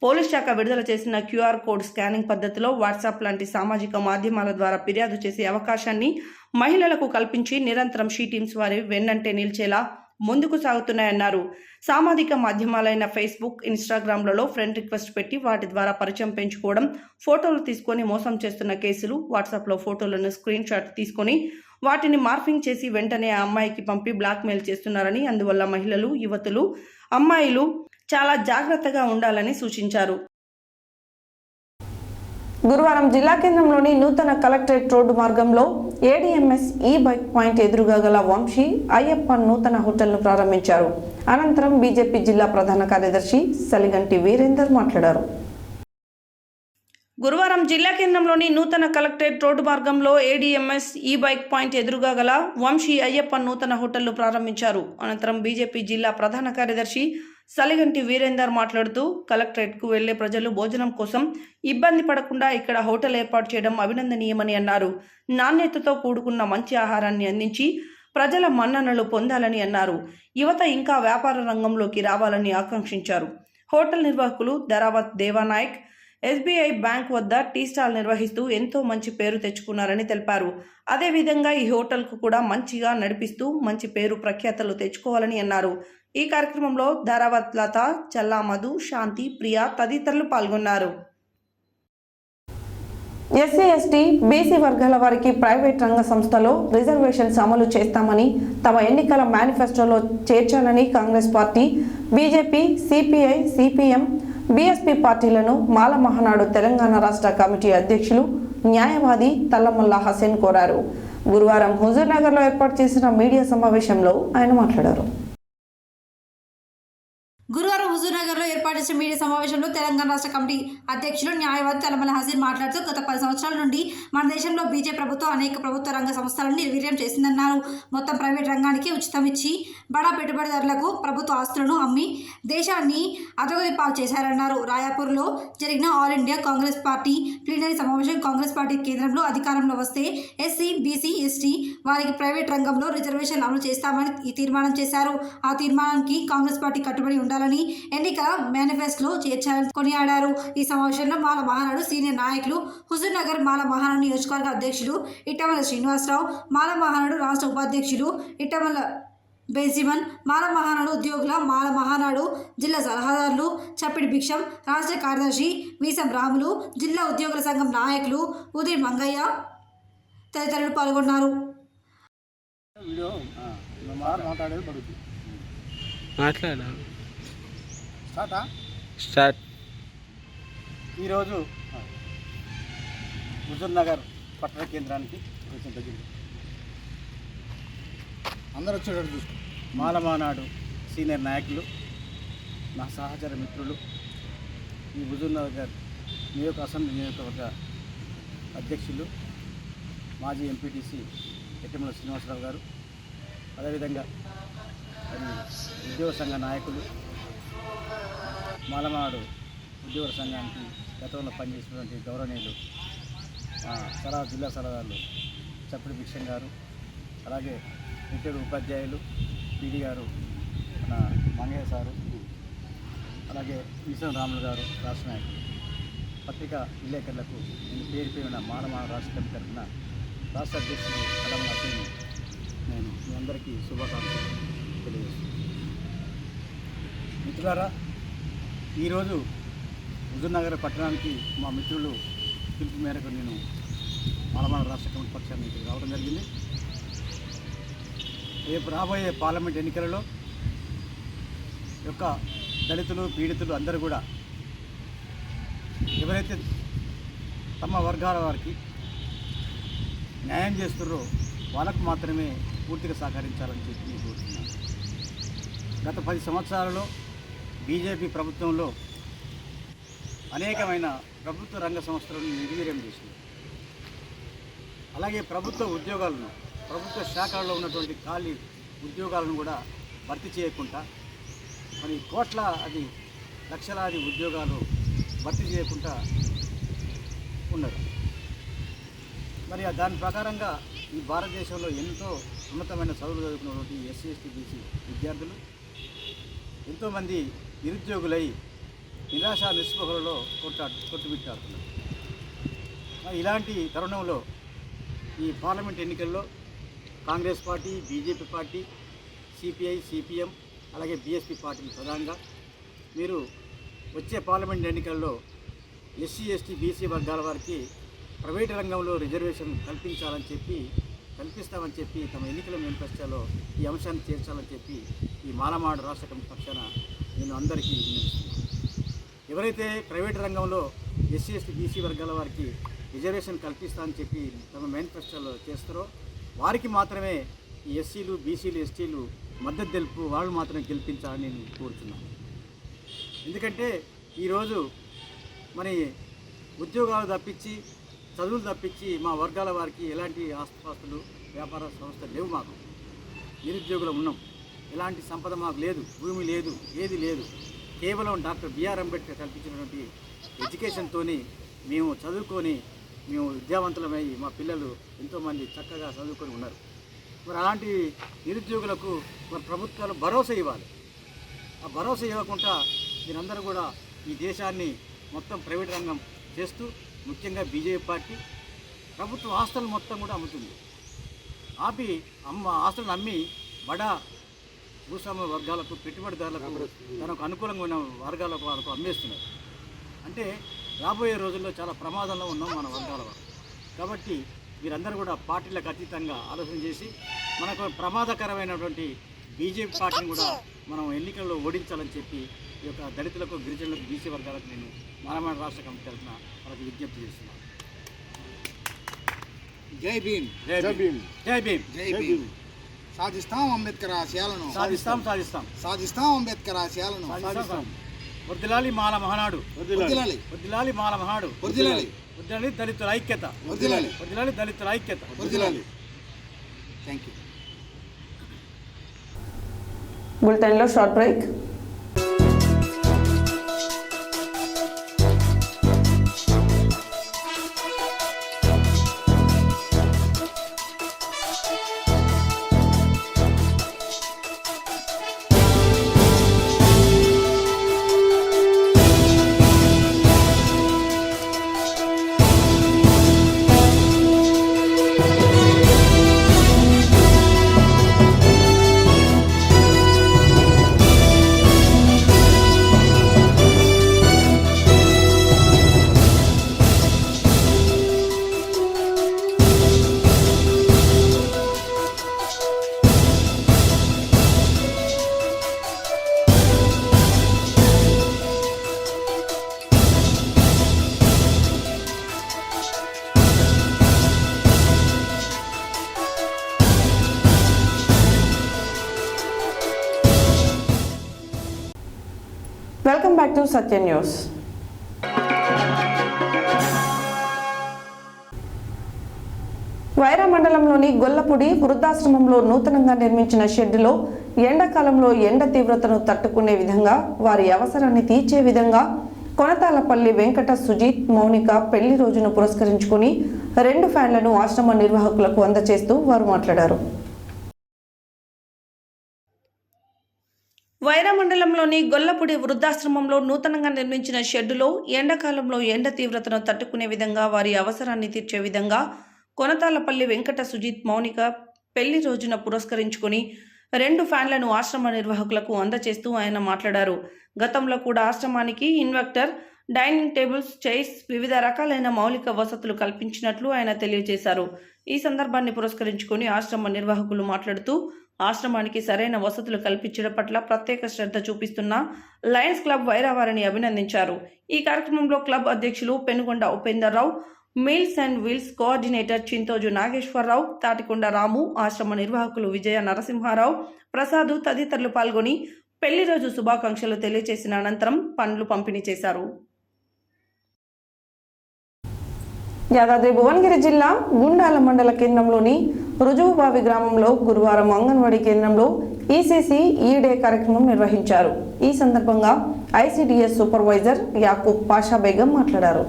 పోలీస్ శాఖ విడుదల చేసిన క్యూఆర్ కోడ్ స్కానింగ్ పద్ధతిలో వాట్సాప్ లాంటి సామాజిక మాధ్యమాల ద్వారా ఫిర్యాదు చేసే అవకాశాన్ని మహిళలకు కల్పించి నిరంతరం షీ టీమ్స్ వారి వెన్నంటే నిలిచేలా ముందుకు సాగుతున్నాయన్నారు. సామాజిక మాధ్యమాలైన ఫేస్బుక్, ఇన్స్టాగ్రామ్లలో ఫ్రెండ్ రిక్వెస్ట్ పెట్టి వాటి ద్వారా పరిచయం పెంచుకోవడం, ఫోటోలు తీసుకొని మోసం చేస్తున్న కేసులు, వాట్సాప్లో ఫోటోలను స్క్రీన్ షాట్ తీసుకొని వాటిని మార్ఫింగ్ చేసి వెంటనే ఆ అమ్మాయికి పంపి బ్లాక్మెయిల్ చేస్తున్నారని, అందువల్ల మహిళలు, యువతులు, అమ్మాయిలు చాలా జాగ్రత్తగా ఉండాలని సూచించారు. గురువారం జిల్లా కేంద్రంలోని నూతన కలెక్టరేట్ రోడ్డు మార్గంలో ఏడీఎంఎస్ ఈ బైక్ పాయింట్ ఎదురుగా గల వంశీ అయ్యప్ప నూతన హోటల్ను ప్రారంభించారు. అనంతరం బీజేపీ జిల్లా ప్రధాన కార్యదర్శి సలిగంటి వీరేందర్ మాట్లాడారు. గురువారం జిల్లా కేంద్రంలోని నూతన కలెక్టరేట్ రోడ్డు మార్గంలో ఏడీఎంఎస్ ఈ బైక్ పాయింట్ ఎదురుగా గల వంశీ అయ్యప్ప నూతన హోటల్ను ప్రారంభించారు. అనంతరం బీజేపీ జిల్లా ప్రధాన కార్యదర్శి సలిగంటి వీరేందర్ మాట్లాడుతూ, కలెక్టరేట్కు వెళ్లే ప్రజలు భోజనం కోసం ఇబ్బంది పడకుండా ఇక్కడ హోటల్ ఏర్పాటు చేయడం అభినందనీయమని అన్నారు. నాణ్యతతో కూడుకున్న మంచి ఆహారాన్ని అందించి ప్రజల మన్ననలు పొందాలని అన్నారు. యువత ఇంకా వ్యాపార రంగంలోకి రావాలని ఆకాంక్షించారు. హోటల్ నిర్వాహకులు ధరావత్ దేవానాయక్ ఎస్బీఐ బ్యాంక్ వద్ద టీ స్టాల్ నిర్వహిస్తూ ఎంతో మంచి పేరు తెచ్చుకున్నారని తెలిపారు. అదేవిధంగా ఈ హోటల్కు కూడా మంచిగా నడిపిస్తూ మంచి పేరు ప్రఖ్యాతలు తెచ్చుకోవాలని అన్నారు. ఈ కార్యక్రమంలో ధరావత్ లత, చల్లా మధు, శాంతి, ప్రియా తదితరులు పాల్గొన్నారు. ఎస్సీ, ఎస్టీ, బీసీ వర్గాల వారికి ప్రైవేట్ రంగ సంస్థలో రిజర్వేషన్స్ అమలు చేస్తామని తమ ఎన్నికల మేనిఫెస్టోలో చేర్చాలని Congress party, BJP, CPI, CPM, BSP పార్టీలను మాల మహానాడు తెలంగాణ రాష్ట్ర కమిటీ అధ్యక్షులు న్యాయవాది తల్లమల్లా హసన్ కోరారు. గురువారం హుజూర్నగర్లో ఏర్పాటు చేసిన మీడియా సమావేశంలో ఆయన మాట్లాడారు. గురువారం హుజూర్నగర్లో ఏర్పాటు చేసిన మీడియా సమావేశంలో తెలంగాణ రాష్ట్ర కమిటీ అధ్యక్షులు న్యాయవాది తలమల హసీన్ మాట్లాడుతూ, గత 10 సంవత్సరాల నుండి మన దేశంలో బీజేపీ ప్రభుత్వం అనేక ప్రభుత్వ రంగ సంస్థలను నిర్వీర్యం చేసిందన్నారు. మొత్తం ప్రైవేట్ రంగానికి ఉచితం ఇచ్చి బడా పెట్టుబడిదారులకు ప్రభుత్వ ఆస్తులను అమ్మి దేశాన్ని అధోగతి పాలు చేశారన్నారు. రాయాపూర్లో జరిగిన all India Congress party plenary సమావేశం, కాంగ్రెస్ పార్టీ కేంద్రంలో అధికారంలో వస్తే ఎస్సీ, బీసీ, ఎస్టీ వారికి ప్రైవేట్ రంగంలో రిజర్వేషన్ అమలు చేస్తామని ఈ తీర్మానం చేశారు. ఆ తీర్మానానికి కాంగ్రెస్ పార్టీ కట్టుబడి ఉండాలని ఎన్నికల మేనిఫెస్టోలో చేర్చాలని కొనియాడారు. ఈ సమావేశంలో మాల మహానాడు సీనియర్ నాయకులు, హుజూర్నగర్ మాల మహానాడు నియోజకవర్గ అధ్యక్షులు ఇట్టమల శ్రీనివాసరావు, మాల మహానాడు రాష్ట్ర ఉపాధ్యక్షులు ఇట్టమల బెంజిమన్, మాల మహానాడు ఉద్యోగుల మాల మహానాడు జిల్లా సలహాదారులు చప్పిడి భిక్షం, రాష్ట్ర కార్యదర్శి వీసం రాములు, జిల్లా ఉద్యోగుల సంఘం నాయకులు ఉదయ్ మంగయ్య తదితరులు పాల్గొన్నారు. ఈరోజు హుజూర్నగర్ పట్టణ కేంద్రానికి అందరూ వచ్చేటట్టు చూసుకో. మాలమానాడు సీనియర్ నాయకులు, నా సహచర మిత్రులు, ఈ హుజూర్నగర్ అసెంబ్లీ నియోజకవర్గ అధ్యక్షులు, మాజీ ఎంపీటీసీ ఎట్టమల శ్రీనివాసరావు గారు, అదేవిధంగా ఉద్యోగ సంఘ నాయకులు, మాలమాడు ఉద్యోగ సంఘానికి గతంలో పనిచేసినటువంటి గౌరవనీయులు జిల్లా సలహాదారులు చప్పిడి భిక్షం గారు, అలాగే రిటైర్డ్ ఉపాధ్యాయులు పీడీ గారు, మన మంగయ్య సారు, అలాగే ఈశ్వర రాములు గారు రాష్ట్ర నాయకులు, పత్రికా విలేకరులకు నేను పేరు పేరున మాలమాన రాష్ట్ర కమిటీ తరఫున రాష్ట్ర అధ్యక్షుడు తలమల హసీన్ నేను మీ అందరికీ శుభాకాంక్షలు తెలియజేస్తున్నాను. మిత్రులారా, ఈరోజు హుజూర్నగర్ పట్టణానికి మా మిత్రులు పిలుపు మేరకు నేను మాలమాన రాష్ట్ర కమిటీ పక్షాన్ని ఇక్కడికి రావడం జరిగింది. రేపు రాబోయే పార్లమెంట్ ఎన్నికలలో యొక్క దళితులు, పీడితులు అందరూ కూడా ఎవరైతే తమ వర్గాల వారికి న్యాయం చేస్తున్నారో వాళ్ళకు మాత్రమే పూర్తిగా సహకరించాలని చెప్పి నేను కోరుతున్నాను. గత 10 సంవత్సరాలలో బీజేపీ ప్రభుత్వంలో అనేకమైన ప్రభుత్వ రంగ సంస్థలను నిర్వీర్యం చేసింది. అలాగే ప్రభుత్వ ఉద్యోగాలను, ప్రభుత్వ శాఖల్లో ఉన్నటువంటి ఖాళీ ఉద్యోగాలను కూడా భర్తీ చేయకుండా మరి లక్షలాది ఉద్యోగాలు భర్తీ చేయకుండా ఉన్నది. మరి దాని ప్రకారంగా ఈ భారతదేశంలో ఎంతో ఉన్నతమైన చదువులు చదువుకున్నటువంటి ఎస్సీ, ఎస్టీ, బీసీ విద్యార్థులు ఎంతోమంది నిరుద్యోగులై నిరాశా నిస్పృహలలో కొట్టుబిట్టాడుతున్నారు. ఇలాంటి తరుణంలో ఈ పార్లమెంట్ ఎన్నికల్లో Congress party, BJP party, CPI, CPM, అలాగే బీఎస్పీ పార్టీలు ప్రధానంగా మీరు వచ్చే పార్లమెంట్ ఎన్నికల్లో ఎస్సీ, ఎస్టీ, బీసీ వర్గాల వారికి ప్రైవేటు రంగంలో రిజర్వేషన్ కల్పించాలని చెప్పి కల్పిస్తామని చెప్పి తమ ఎన్నికల మేనిఫెస్టోలో ఈ అంశాన్ని చేర్చాలని చెప్పి ఈ మాలమాడు రాష్ట్ర కమిటీ పక్షాన నేను అందరికీ విన్నవిస్తున్నాను. ఎవరైతే ప్రైవేట్ రంగంలో ఎస్సీ ఎస్టీ బీసీ వర్గాల వారికి రిజర్వేషన్ కల్పిస్తామని చెప్పి తమ మేనిఫెస్టోలో చేస్తారో వారికి మాత్రమే ఈ ఎస్సీలు బీసీలు ఎస్టీలు మద్దతు తెలుపు వాళ్ళు మాత్రమే గెలిపించాలని నేను కోరుతున్నాను. ఎందుకంటే ఈరోజు మరి ఉద్యోగాలు తప్పించి చదువులు తప్పించి మా వర్గాల వారికి ఎలాంటి ఆస్తుపాస్తులు వ్యాపార సంస్థలు లేవు. మాకు నిరుద్యోగులు ఉన్నాం, ఎలాంటి సంపద మాకు లేదు, భూమి లేదు, ఏది లేదు. కేవలం డాక్టర్ బిఆర్ అంబేద్కర్ కల్పించినటువంటి ఎడ్యుకేషన్తో మేము చదువుకొని మేము విద్యావంతులమై మా పిల్లలు ఎంతోమంది చక్కగా చదువుకొని ఉన్నారు. మరి అలాంటి నిరుద్యోగులకు మరి ప్రభుత్వాలు భరోసా ఇవ్వాలి. ఆ భరోసా ఇవ్వకుండా మీరందరూ కూడా ఈ దేశాన్ని మొత్తం ప్రైవేట్ రంగం చేస్తూ ముఖ్యంగా బీజేపీ పార్టీ ప్రభుత్వ ఆస్తులు మొత్తం కూడా అమ్ముతుంది. ఆస్తులను అమ్మి బడా భూస్వామ్య వర్గాలకు పెట్టుబడిదారులకు తనకు అనుకూలంగా ఉన్న వర్గాలకు వాళ్ళకు అమ్మేస్తున్నారు. అంటే రాబోయే రోజుల్లో చాలా ప్రమాదంలో ఉన్నాం మన వర్గాల వారు. కాబట్టి మీరందరూ కూడా పార్టీలకు అతీతంగా ఆలోచన చేసి మనకు ప్రమాదకరమైనటువంటి బీజేపీ పార్టీని కూడా మనం ఎన్నికల్లో ఓడించాలని చెప్పి ఈ యొక్క దళితులకు గిరిజనులకు బీసీ వర్గాలకు నేను మాలమాడు రాష్ట్ర కమిటీ తరఫున వాళ్ళకి విజ్ఞప్తి చేస్తున్నాను. జై భీమ్, జై భీమ్, జై భీమ్, జై భీమ్. సాధిస్తాం అంబేద్కర్ ఆశయాలను, సాధిస్తాం సాధిస్తాం సాధిస్తాం అంబేద్కర్ ఆశయాలను, సాధిస్తాం. వర్ధిల్లాలి మాల మహానాడు, వర్ధిల్లాలి, వర్ధిల్లాలి మాల మహానాడు, వర్ధిల్లాలి, వర్ధిల్లాలి దళితుల ఐక్యత, వర్ధిల్లాలి, వర్ధిల్లాలి దళితుల ఐక్యత, వర్ధిల్లాలి. Thank you. బులెటిన్లో short break. Welcome back to Satya news. Wyra మండలంలోని గొల్లపూడి వృద్ధాశ్రమంలో నూతనంగా నిర్మించిన షెడ్డులో ఎండాకాలంలో ఎండ తీవ్రతను తట్టుకునే విధంగా వారి అవసరాన్ని తీర్చే విధంగా కొనతాలపల్లి వెంకట సుజిత్ మౌనిక పెళ్లి రోజును పురస్కరించుకుని 2 ఫ్యాన్లను ఆశ్రమ నిర్వాహకులకు అందజేస్తూ వారు మాట్లాడారు. వైరా మండలంలోని గొల్లపూడి వృద్ధాశ్రమంలో నూతనంగా నిర్మించిన షెడ్డులో ఎండాకాలంలో ఎండ తీవ్రతను తట్టుకునే విధంగా వారి అవసరాన్ని తీర్చే విధంగా కొనతాలపల్లి వెంకట సుజిత్ మౌనిక పెళ్లి రోజున పురస్కరించుకుని 2 ఫ్యాన్లను ఆశ్రమ నిర్వాహకులకు అందజేస్తూ ఆయన మాట్లాడారు. గతంలో కూడా ఆశ్రమానికి ఇన్వర్టర్, డైనింగ్ టేబుల్స్, చైర్స్, వివిధ రకాలైన మౌలిక వసతులు కల్పించినట్లు ఆయన తెలియజేశారు. ఈ సందర్భాన్ని పురస్కరించుకుని ఆశ్రమ నిర్వాహకులు మాట్లాడుతూ ఆశ్రమానికి సరైన వసతులు కల్పించడం పట్ల ప్రత్యేక శ్రద్ధ చూపిస్తున్న లయన్స్ క్లబ్ వైరా వారిని అభినందించారు. ఈ కార్యక్రమంలో క్లబ్ అధ్యక్షులు Penugonda Upender Rao, meals and wheels coordinator Chintoju Nageswara Rao, Tatikonda Ramu, ఆశ్రమ నిర్వాహకులు విజయ నరసింహారావు, ప్రసాదు తదితరులు పాల్గొని పెళ్లి రోజు శుభాకాంక్షలు తెలియజేసిన అనంతరం పండ్లు పంపిణీ చేశారు. యాదాద్రి భువనగిరి జిల్లా గుండాల మండల కేంద్రంలోని రుజువుబావి గ్రామంలో గురువారం అంగన్వాడీ కేంద్రంలో ఈసీసీ ఈ-డే కార్యక్రమం నిర్వహించారు. ఈ సందర్భంగా ఐసీడీఎస్ సూపర్వైజర్ యాకూబ్ పాషా బేగం మాట్లాడారు.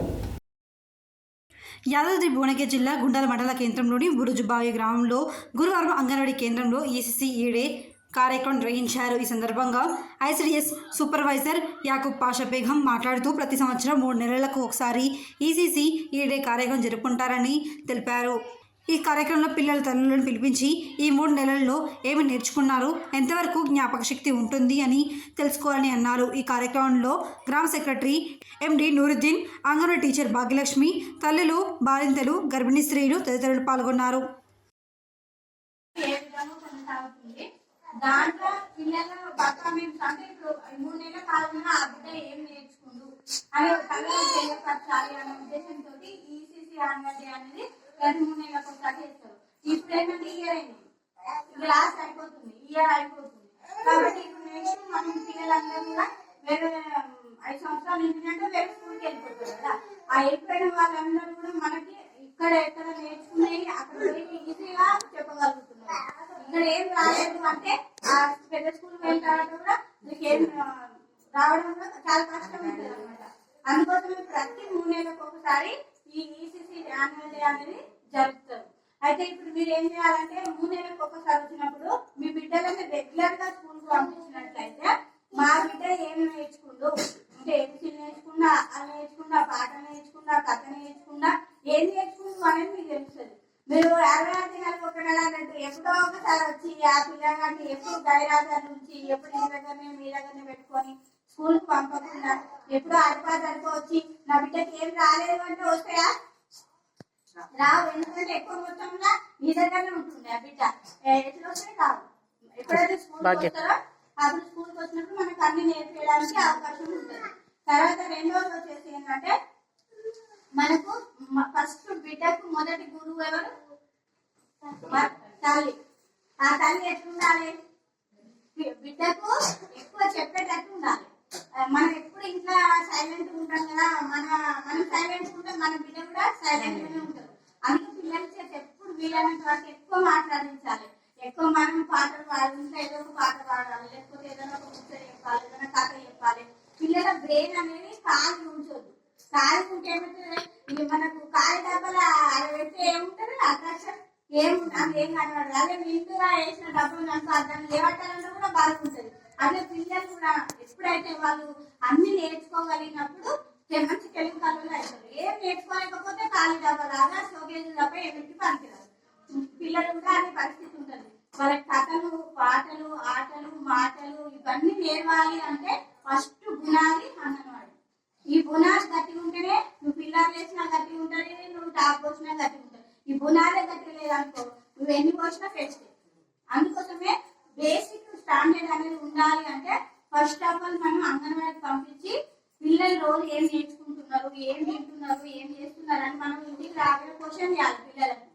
యాదాద్రి భువనగిరి జిల్లా గుండాల మండల కేంద్రంలోని బురుజుబావి గ్రామంలో గురువారం అంగన్వాడీ కేంద్రంలో ఈసీసీ ఈ-డే కార్యక్రమం నిర్వహించారు. ఈ సందర్భంగా ఐసీడీఎస్ సూపర్వైజర్ యాకూబ్ పాషా బేగం మాట్లాడుతూ ప్రతి సంవత్సరం 3 నెలలకు ఒకసారి ఈసీసీ ఈ-డే కార్యక్రమం జరుపుకుంటారని తెలిపారు. ఈ కార్యక్రమంలో పిల్లల తల్లులను పిలిపించి ఈ 3 నెలల్లో ఏమి నేర్చుకున్నారు, ఎంతవరకు జ్ఞాపక శక్తి ఉంటుంది అని తెలుసుకోవాలని అన్నారు. ఈ కార్యక్రమంలో గ్రామ సెక్రటరీ ఎండి నూరుద్దీన్, అంగన్వాడీ టీచర్ భాగ్యలక్ష్మి, తల్లులు, బాలింతలు, గర్భిణీ స్త్రీలు తదితరులు పాల్గొన్నారు. కొనసాగుతుంది. దాంట్లో పిల్లలు పక్క మేము అంటే ఇప్పుడు 3 నెలల కాలంలో ఆ బిడ్డ ఏం నేర్చుకుండు అనే కళలు తెలియపరచాలి అనే ఉద్దేశంతో ఈసీసీ యాన్యువల్ డే అనేది ప్రతి 3 నెలలకు ఒకసారి చేస్తారు. ఇప్పుడు ఏంటంటే ఇయర్ అయింది, లాస్ట్ అయిపోతుంది, ఇయర్ అయిపోతుంది. కాబట్టి ఇప్పుడు నెక్స్ట్ మనం పిల్లలందరూ కూడా వేరే 5 సంవత్సరాలు ఏంటంటే వేరే స్కూల్కి వెళ్ళిపోతారు కదా. ఆ వెళ్ళిపోయిన వాళ్ళందరూ కూడా మనకి ఇక్కడ ఎక్కడ నేర్చుకునేవి అక్కడ ఈజీగా చెప్పగలుగుతున్నారు. ఇక్కడ ఏం రాలేదు అంటే ఆ పెద్ద స్కూల్ వెళ్ళిన తర్వాత కూడా మీకు ఏం రావడం కూడా చాలా కష్టం ఉంటుంది అనమాట. అందుకోసమే ప్రతి 3 నెలలకు ఒకసారి ఈ ఈసీసీ యాన్యువల్ డే అనేది జరుపుతారు. అయితే ఇప్పుడు మీరు ఏం చేయాలంటే 3 నెలలకు ఒకసారి వచ్చినప్పుడు మీ బిడ్డలని రెగ్యులర్ గా స్కూల్ కు పంపించినట్లయితే మా బిడ్డ ఏమి నేర్చుకుందో అంటే ఏబిసి నేర్చుకున్నా, అది నేర్చుకున్నా, పాట నేర్చుకున్నా, కథ నేర్చుకున్నా, ఏం నేర్చుకుంటూ అనేది మీకు తెలుస్తుంది. మీరు 66 దినాలకు ఒక నెల అన్నట్టు ఎప్పుడో ఒకసారి వచ్చి ఆ పిల్లగాన్ని ఎప్పుడు గైరాజర్ నుంచి ఎప్పుడు మీ దగ్గరనే పెట్టుకొని స్కూల్ కు పంపకుండా ఎప్పుడో అడిపో వచ్చి నా బిడ్డకి ఏం రాలేదు అంటే వస్తాయా? రావు. ఎందుకంటే ఎక్కువ మొత్తంలో మీ దగ్గరనే ఉంటుంది ఆ బిడ్డ. ఎట్లా వస్తాయి? రావు. ఎప్పుడైతే స్కూల్కి వస్తారో అప్పుడు స్కూల్కి వచ్చినప్పుడు మనకు అన్ని నేర్పించడానికి అవకాశం ఉంటుంది. తర్వాత రెండోది వచ్చేసి ఏంటంటే మనకు ఫస్ట్ బిడ్డకు మొదటి గురువు ఎవరు? తల్లి. ఆ తల్లి ఎట్లుండాలి? బిడ్డకు ఎక్కువ చెప్పేటట్టు ఉండాలి. మనం ఎప్పుడు ఇంట్లో సైలెంట్ ఉంటాం కదా, మనం సైలెంట్ ఉంటే మన బిడ్డ కూడా సైలెంట్ గానే ఉంటారు. అందుకే పిల్లల చేత ఎప్పుడు వీలైనంత వరకు ఎక్కువ మాట్లాడించాలి. ఎక్కువ మనం పాటలు పాడుతుంటే ఏదో ఒక పాట పాడాలి, లేకపోతే ఏదైనా ఒక ముచ్చట చెప్పాలి, ఏదైనా కథ చెప్పాలి. పిల్లల బ్రెయిన్ అనేది ఖాళీ ఉంచొద్దు. ఖాళీ ఉంటే ఏమవుతుంది? మనకు ఖాళీ డబ్బాల పెడితే ఏముంటుంది? అట్రాక్షన్ ఏముంటుంది? ఏం కనబడదు. అదే నిండుగా వేసిన డబ్బులు కనుక దాన్ని లేవట్టాలంటే కూడా బాగుంటుంది. అదే పిల్లలు కూడా ఎప్పుడైతే వాళ్ళు అన్ని నేర్చుకోగలిగినప్పుడు మంచి తెలుగు కళలు అవుతారు. ఏం నేర్చుకోలేకపోతే ఖాళీ డబ్బాలాగా షోకేజ్ తప్ప ఏమిటి పనికిరాదు. పిల్లలు కూడా అనే పరిస్థితి ఉంటుంది. వాళ్ళకి కథలు, పాటలు, ఆటలు, మాటలు ఇవన్నీ నేర్వాలి అంటే ఫస్ట్ గుణాలి అంగన్వాడి. ఈ గుణాలు గట్టిగా ఉంటేనే నువ్వు పిల్లలు వేసినా గట్టిగా ఉంటుంది, నువ్వు టాప్ పోసినా గట్టిగా ఉంటుంది. ఈ గుణాలే గట్టిగా లేదనుకో నువ్వు ఎన్ని పోసినా ఫెస్ట్. అందుకోసమే బేసిక్ స్టాండర్డ్ అనేది ఉండాలి అంటే ఫస్ట్ ఆఫ్ ఆల్ మనం అంగన్వాడికి పంపించి పిల్లలు రోజు ఏం నేర్చుకుంటున్నారు, ఏం వింటున్నారు, ఏం చేస్తున్నారు అని మనం ఇంటికి రాబోయే క్వశ్చన్ చేయాలి పిల్లలకు.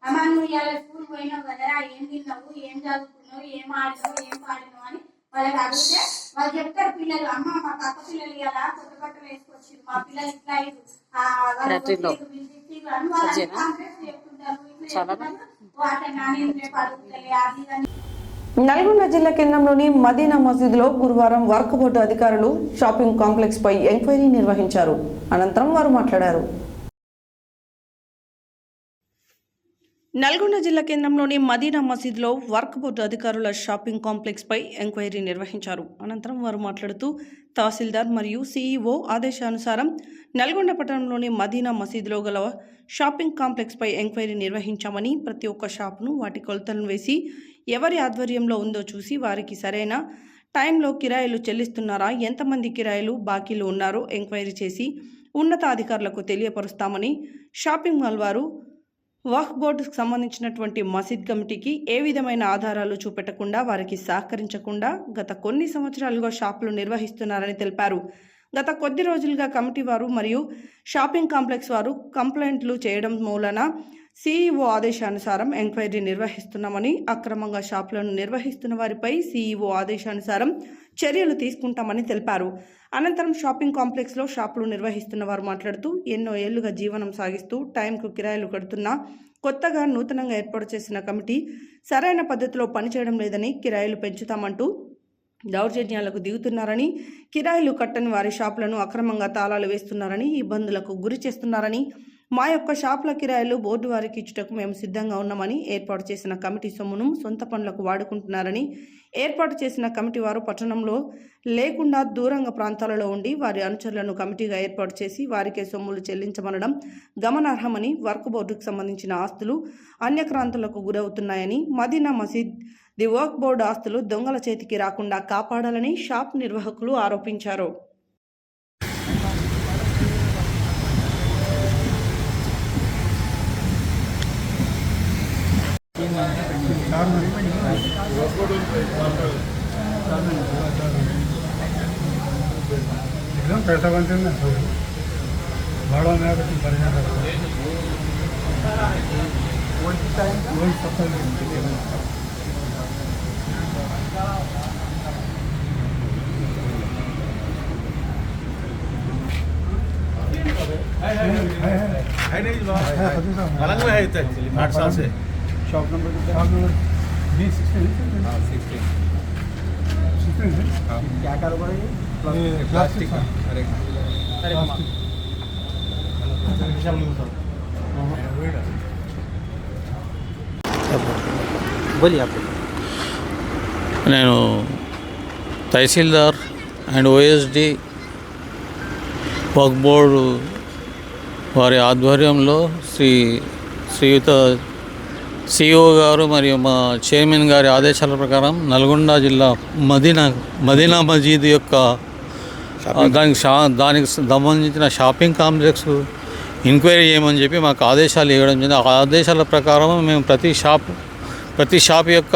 అమ్మ నువ్వు ఇవాళ స్కూల్ పోయినావు కదరా, ఏం తిన్నావు, ఏం చదువుకున్నావు, ఏం ఆడినావు, ఏం పాడినావు అని వాళ్ళకి అడిగితే వాళ్ళు చెప్తారు. పిల్లలు అమ్మ మా పక్క పిల్లలు ఇలా కొత్త బట్టలు వేసుకొచ్చి మా పిల్లలు ఇట్లా అని వాళ్ళని కాంప్లెక్స్ చెప్తుంటారు. వాటి నాణ్యం రేపు అడుగుతలే అది అని. నల్గొండ జిల్లా కేంద్రంలోని మదీనా మసీదులో గురువారం వర్క్ బోర్డు అధికారులు షాపింగ్ కాంప్లెక్స్ పై ఎంక్వైరీ నిర్వహించారు. అనంతరం వారు మాట్లాడారు. నల్గొండ జిల్లా కేంద్రంలోని మదీనా మసీదులో వర్క్ బోర్డు అధికారుల షాపింగ్ కాంప్లెక్స్ పై ఎంక్వైరీ నిర్వహించారు. అనంతరం వారు మాట్లాడుతూ తహసీల్దార్ మరియు సీఈఓ ఆదేశానుసారం నల్గొండ పట్టణంలోని మదీనా మసీదులో గల షాపింగ్ కాంప్లెక్స్ పై ఎంక్వైరీ నిర్వహించామని, ప్రతి ఒక్క షాపును వాటి కొలతలను వేసి ఎవరి ఆధ్వర్యంలో ఉందో చూసి వారికి సరైన టైంలో కిరాయిలు చెల్లిస్తున్నారా, ఎంతమంది కిరాయిలు బాకీలు ఉన్నారో ఎంక్వైరీ చేసి ఉన్నతాధికారులకు తెలియపరుస్తామని, షాపింగ్ మాల్ వారు వక్ఫ్ బోర్డుకు సంబంధించినటువంటి మసీద్ కమిటీకి ఏ విధమైన ఆధారాలు చూపెట్టకుండా వారికి సహకరించకుండా గత కొన్ని సంవత్సరాలుగా షాపులు నిర్వహిస్తున్నారని తెలిపారు. గత కొద్ది రోజులుగా కమిటీ వారు మరియు షాపింగ్ కాంప్లెక్స్ వారు కంప్లైంట్లు చేయడం మూలన సీఈఓ ఆదేశానుసారం ఎంక్వైరీ నిర్వహిస్తున్నామని, అక్రమంగా షాపులను నిర్వహిస్తున్న వారిపై సీఈఓ ఆదేశానుసారం చర్యలు తీసుకుంటామని తెలిపారు. అనంతరం షాపింగ్ కాంప్లెక్స్లో షాపులు నిర్వహిస్తున్న వారు మాట్లాడుతూ ఎన్నో ఏళ్లుగా జీవనం సాగిస్తూ టైంకు కిరాయిలు కడుతున్నా కొత్తగా నూతనంగా ఏర్పాటు చేసిన కమిటీ సరైన పద్ధతిలో పనిచేయడం లేదని, కిరాయిలు పెంచుతామంటూ దౌర్జన్యాలకు దిగుతున్నారని, కిరాయిలు కట్టని వారి షాపులను అక్రమంగా తాళాలు వేస్తున్నారని, ఇబ్బందులకు గురి చేస్తున్నారని, మా యొక్క షాపుల కిరాయిలు బోర్డు వారికి ఇచ్చుటకు మేము సిద్ధంగా ఉన్నామని, ఏర్పాటు చేసిన కమిటీ సొమ్మును సొంత పనులకు వాడుకుంటున్నారని, ఏర్పాటు చేసిన కమిటీ వారు పట్టణంలో లేకుండా దూరంగా ప్రాంతాలలో ఉండి వారి అనుచరులను కమిటీగా ఏర్పాటు చేసి వారికే సొమ్ములు చెల్లించమనడం గమనార్హమని, వర్క్ బోర్డుకు సంబంధించిన ఆస్తులు అన్యక్రాంతులకు గురవుతున్నాయని, మదీనా మసీద్ ది వర్క్ బోర్డు ఆస్తులు దొంగల చేతికి రాకుండా కాపాడాలని షాప్ నిర్వాహకులు ఆరోపించారు. एकदम पैसा बनते ना भाड़ा में आकर तुम परेशान वही सब अलग में है एक्चुअली 8 साल से शॉप नंबर B16 क्या कारोबार है ये? प्लास्टिक बोलिए आप। నేను తహసీల్దార్ అండ్ ఓఎస్డి వక్ఫ్ బోర్డు వారి ఆధ్వర్యంలో శ్రీయుత సిఇఓ గారు మరియు మా చైర్మన్ గారి ఆదేశాల ప్రకారం నల్గొండ జిల్లా మదీనా మసీద్ యొక్క దానికి సంబంధించిన షాపింగ్ కాంప్లెక్స్ ఎంక్వైరీ చేయమని చెప్పి మాకు ఆదేశాలు ఇవ్వడం జరిగింది. ఆ ఆదేశాల ప్రకారం మేము ప్రతి షాప్ యొక్క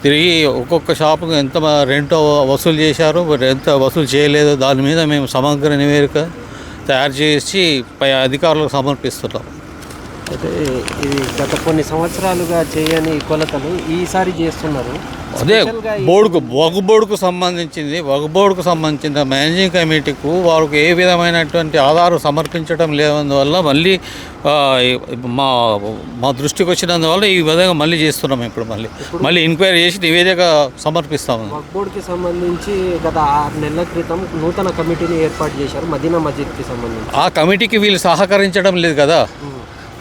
తిరిగి ఒక్కొక్క షాపుకు ఎంత రెంట్ వసూలు చేశారు, ఎంత వసూలు చేయలేదో దాని మీద మేము సమగ్ర నివేదిక తయారు చేసి పై అధికారులకు సమర్పిస్తున్నాం. అయితే ఇది గత కొన్ని సంవత్సరాలుగా చేయని కొలతలు ఈసారి చేస్తున్నారు. అదే వక్ఫ్ బోర్డుకు సంబంధించిన మేనేజింగ్ కమిటీకు వారికి ఏ విధమైనటువంటి ఆధారం సమర్పించడం లేనందువల్ల మళ్ళీ మా దృష్టికి వచ్చినందువల్ల ఈ విధంగా మళ్ళీ చేస్తున్నాం. ఇప్పుడు మళ్ళీ ఎంక్వైరీ చేసి నివేదిక సమర్పిస్తాము. వక్ఫ్ బోర్డుకి సంబంధించి గత 6 నెలల క్రితం నూతన కమిటీని ఏర్పాటు చేశారు మదీనా మస్జిద్కి సంబంధించి. ఆ కమిటీకి వీళ్ళు సహకరించడం లేదు కదా,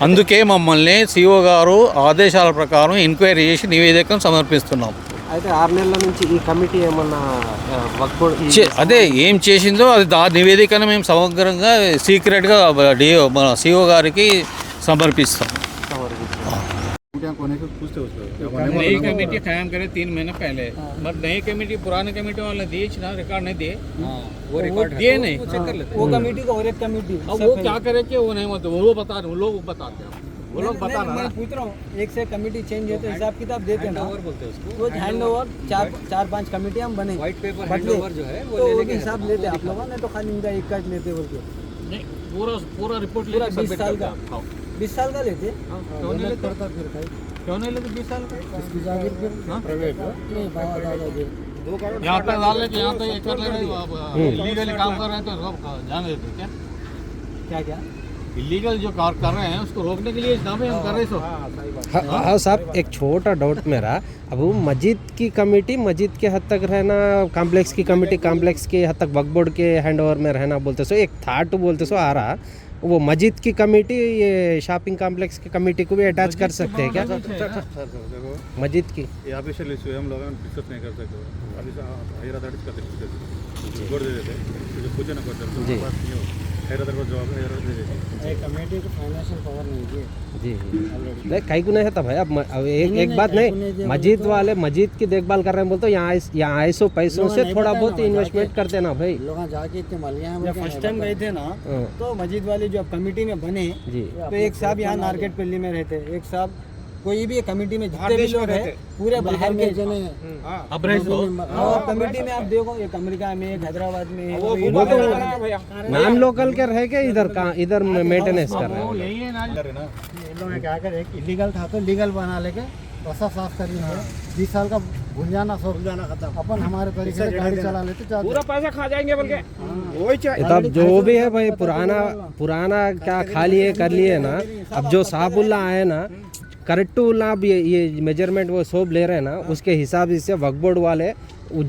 అందుకే మమ్మల్ని సిఇఓ గారు ఆదేశాల ప్రకారం ఎంక్వైరీ చేసి నివేదికను సమర్పిస్తున్నాం. అయితే 6 నెలల నుంచి ఈ కమిటీ ఏమన్నా వక్ఫ్ బోర్డు అదే ఏం చేసిందో అది ఆ నివేదికను మేము సమగ్రంగా సీక్రెట్గా మన సిఇఓ గారికి సమర్పిస్తాం. नई कमेटी कायम करे 3 महीने पहले, बट नई कमेटी पुरानी कमेटी वाला दिए ना रिकॉर्ड नहीं दिए, वो रिकॉर्ड दिए नहीं, वो कमेटी का और एक कमेटी अब वो क्या करे कि वो नहीं मतलब वो बता रहे, वो लोग बताते हैं, वो लोग बता रहे हैं. पूछ रहा हूँ, एक से कमेटी चेंज है तो हिसाब किताब देते हैं ना, वो हैंड ओवर 4-5 कमेटी हम बने व्हाइट पेपर हैंड ओवर जो है वो लेने के हिसाब लेते आप लोगों ने, तो खाली इनका एक काट लेते बोल के नहीं पूरा रिपोर्ट पूरा 20 साल का 20 साल का लेते क्यों नहीं लेते 20 साल का प्राइवेट यहाँ तक डाल लेते, यहाँ तक कर ले रहे इलीगली काम कर रहे हैं तो जाने देते क्या क्या इलीगल जो कार कर रहे हैं उसको रोकने के लिए हम कर रहे हैं. हाँ साहब, एक छोटा डाउट मेरा, अब वो मस्जिद की कमेटी मस्जिद के हद तक रहना, कॉम्प्लेक्स की कमेटी कॉम्प्लेक्स के हद तक वक्फ बोर्ड के हैंड ओवर में रहना बोलते सो, एक थाट बोलते सो आ रहा, वो मस्जिद की कमेटी ये शॉपिंग कॉम्प्लेक्स की कमेटी को भी अटैच कर सकते हैं क्या? मस्जिद की ये ऑफिशियल इशू है, हम लोग डिस्कस नहीं कर सकते. अभी हायर अथॉरिटी कर सकते बोर्ड दे देते पूछे ना कर जी हायर अथॉरिटी जवाब हायर दे देते. कमेटी को फाइनेंशियल पावर नहीं है जी नहीं कहीं को नहीं है तब भाई. अब एक बात नहीं, मस्जिद वाले मस्जिद की देखभाल कर रहे हैं बोलते यहाँ ऐसो पैसों से थोड़ा बहुत इन्वेस्टमेंट करते ना भाई. लोग जाके इतने मलियां जब फर्स्ट टाइम गए थे ना तो मस्जिद वाले जो कमेटी में बने जी तो एक साहब यहाँ नारकेट पल्ली में रहते, एक साहब कोई भी कमेटी में जितने भी लोग हैं पूरे बाहर के कमेटी में आप देखो, एक अमेरिका में, एक हैदराबाद में, नाम लोकल के रह के इधर मेंटेनेंस कर रहे हैं. ये लोग क्या करे, इलीगल था तो लीगल बना लेके रस्ता साफ कर लेंगे. 20 साल का भूल जाना खत्म, अपन हमारे तरीके से गाड़ी चला लेते पूरा पैसा खा जाएंगे बोल के. तब जो भी है भाई पुराना क्या खा लिए कर लिए ना, अब जो साहबुल्ला आए ना करेक्ट अब ये मेजरमेंट वो सब ले रहे हैं ना, उसके हिसाब से वक्फ बोर्ड वाले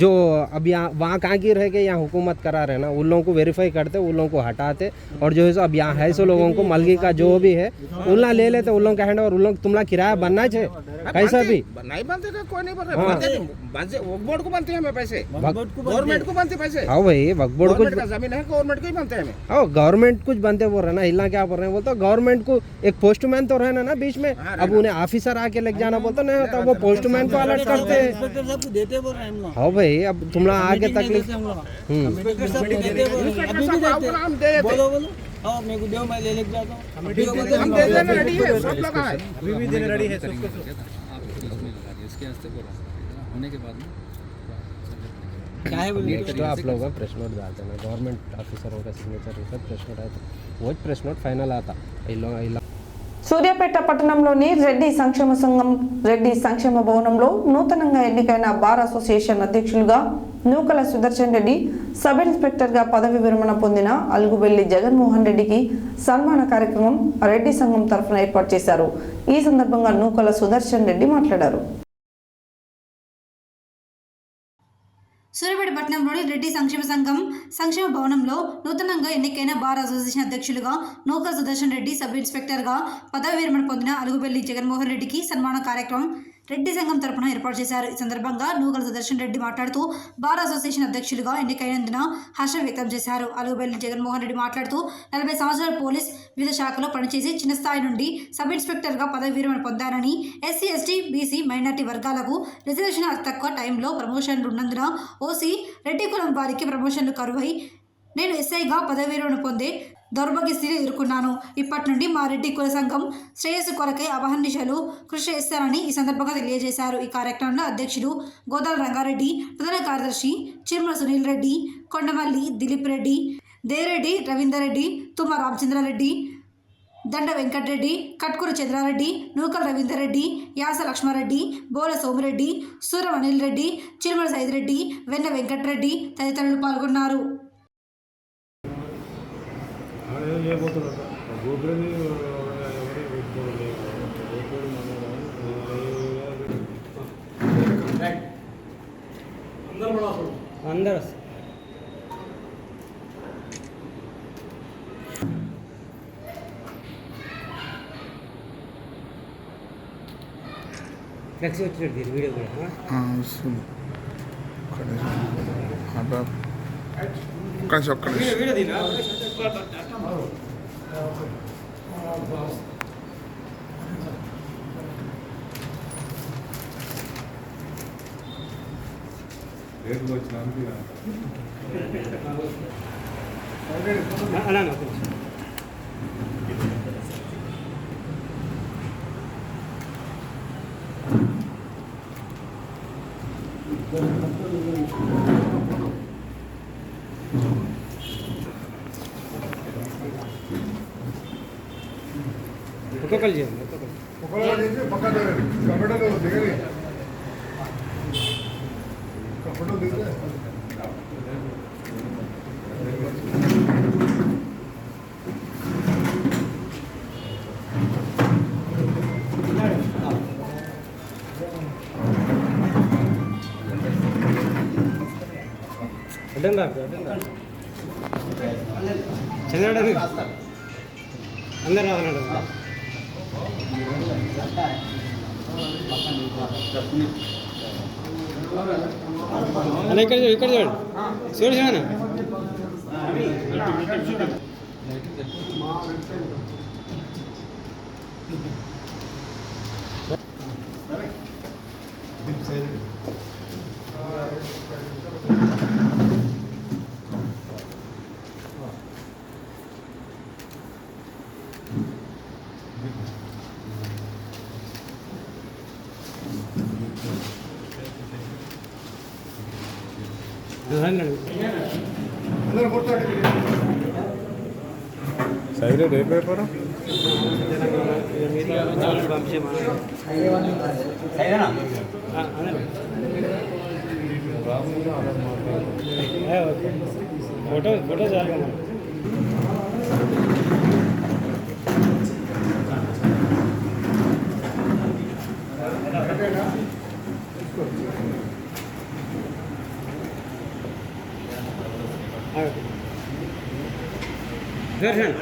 जो अब यहाँ वहाँ कहाँ की रह के यहाँ हुकूमत करा रहे हैं ना, उन लोगों को वेरीफाई करते, उन लोगों को हटाते, और जो है सो अब यहाँ है सो लोगों को मलगी का जो भी है उन लोग ले लेते, उन लोगों का हैंड ओवर, उन लोग तुमला किराया बनना चाहिए कैसा भी नहीं बनते तो कोई नहीं बनते, बोर्ड को बनते हैं हमें पैसे, गवर्नमेंट को बनते पैसे. हाँ भाई वक्फ बोर्ड कुछ जमीन है गवर्नमेंट को ही बनते हैं. हाँ गवर्नमेंट कुछ बनते बोल रहे ना, हिलना क्या बोल रहे हैं बोलते, गवर्नमेंट को एक पोस्टमैन तो रहना ना बीच में, अब उन्हें ऑफिसर आके लग जाना बोलते नहीं होता, वो पोस्टमैन को अलर्ट करते हैं. हाँ भाई अब तुम लोग आगे तकलीफ हाँ मेरे को दो मैं ले लेके जाता हूँ हम दे देने रेडी है, सब लगा है। अभी भी देने रेडी है क्या है बोलिए नेक्स्ट आप लोग का प्रेस नोट डालते हैं गवर्नमेंट ऑफिसरों का सिग्नेचर होता है प्रेस नोट आता वो प्रेस नोट फाइनल आता ఇలా సూర్యాపేట పట్టణంలోని రెడ్డి సంక్షేమ సంఘం రెడ్డి సంక్షేమ భవనంలో నూతనంగా ఎన్నికైన బార్ అసోసియేషన్ అధ్యక్షులుగా నూకల సుదర్శన్ రెడ్డి, సబ్ ఇన్స్పెక్టర్గా పదవి విరమణ పొందిన అలుగుబెల్లి జగన్మోహన్ రెడ్డికి సన్మాన కార్యక్రమం రెడ్డి సంఘం తరఫున ఏర్పాటు చేశారు. ఈ సందర్భంగా నూకల సుదర్శన్ రెడ్డి మాట్లాడారు. సూర్యాపేట పట్టణంలోని రెడ్డి సంక్షేమ సంఘం సంక్షేమ భవనంలో నూతనంగా ఎన్నికైన బార్ అసోసియేషన్ అధ్యక్షులుగా నూకల సుదర్శన్ రెడ్డి, సబ్ ఇన్స్పెక్టర్గా పదవి విరమణ పొందిన అలుగుబెల్లి జగన్మోహన్ రెడ్డికి సన్మాన కార్యక్రమం రెడ్డి సంఘం తరపున ఏర్పాటు చేశారు. ఈ సందర్భంగా నూకల సుదర్శన్ రెడ్డి మాట్లాడుతూ బార్ అసోసియేషన్ అధ్యక్షులుగా ఎన్నికైనందున హర్షం వ్యక్తం చేశారు. అలుగుబెల్లి జగన్మోహన్ రెడ్డి మాట్లాడుతూ 40 సంవత్సరాల పోలీస్ వివిధ శాఖలో పనిచేసి చిన్న స్థాయి నుండి సబ్ ఇన్స్పెక్టర్గా పదవి విరమణ పొందారని, ఎస్సీ, ఎస్టీ, బీసీ, మైనార్టీ వర్గాలకు రిజర్వేషన్ అతి తక్కువ టైంలో ప్రమోషన్లు ఉన్నందున ఓసీ రెడ్డి కులం వారికి ప్రమోషన్లు కరువై నేను ఎస్ఐగా పదవి విరమణ పొందే దౌర్భాగ్య స్థితిని ఎదుర్కొన్నాను. ఇప్పటి నుండి మా రెడ్డి కుల సంఘం శ్రేయస్సు కొరకై అహర్నిశలు కృషి చేస్తారని ఈ సందర్భంగా తెలియజేశారు. ఈ కార్యక్రమంలో అధ్యక్షుడు గోదాల రంగారెడ్డి, ప్రధాన కార్యదర్శి చిరుమల సునీల్ రెడ్డి, కొండమల్లి దిలీప్ రెడ్డి, దేరెడ్డి రవీందర్ రెడ్డి, తుమ్మ రామచంద్రారెడ్డి, దండ వెంకటరెడ్డి, కట్కూరు చంద్రారెడ్డి, నూకల రవీందర్ రెడ్డి, యాస లక్ష్మారెడ్డి, బోల సోమిరెడ్డి, సూరం అనిల్ రెడ్డి, చిరుమల సైదిరెడ్డి, వెన్న వెంకటరెడ్డి తదితరులు పాల్గొన్నారు. अंदर ఫ్లెక్స్ వచ్చినట్టు వీడియో కూడా వీడియో దినా రేపు వచ్చినానికి అలా ఒక్కొక్కరు చేయండి అడ్డం రా చంద్రడు అందరు రాదన్నాడు అలా ఇక్కడ చూడండి చూడనా సైడ్ రేపు పేపరు ఫోటో ఫోటో చాలు దర్శన్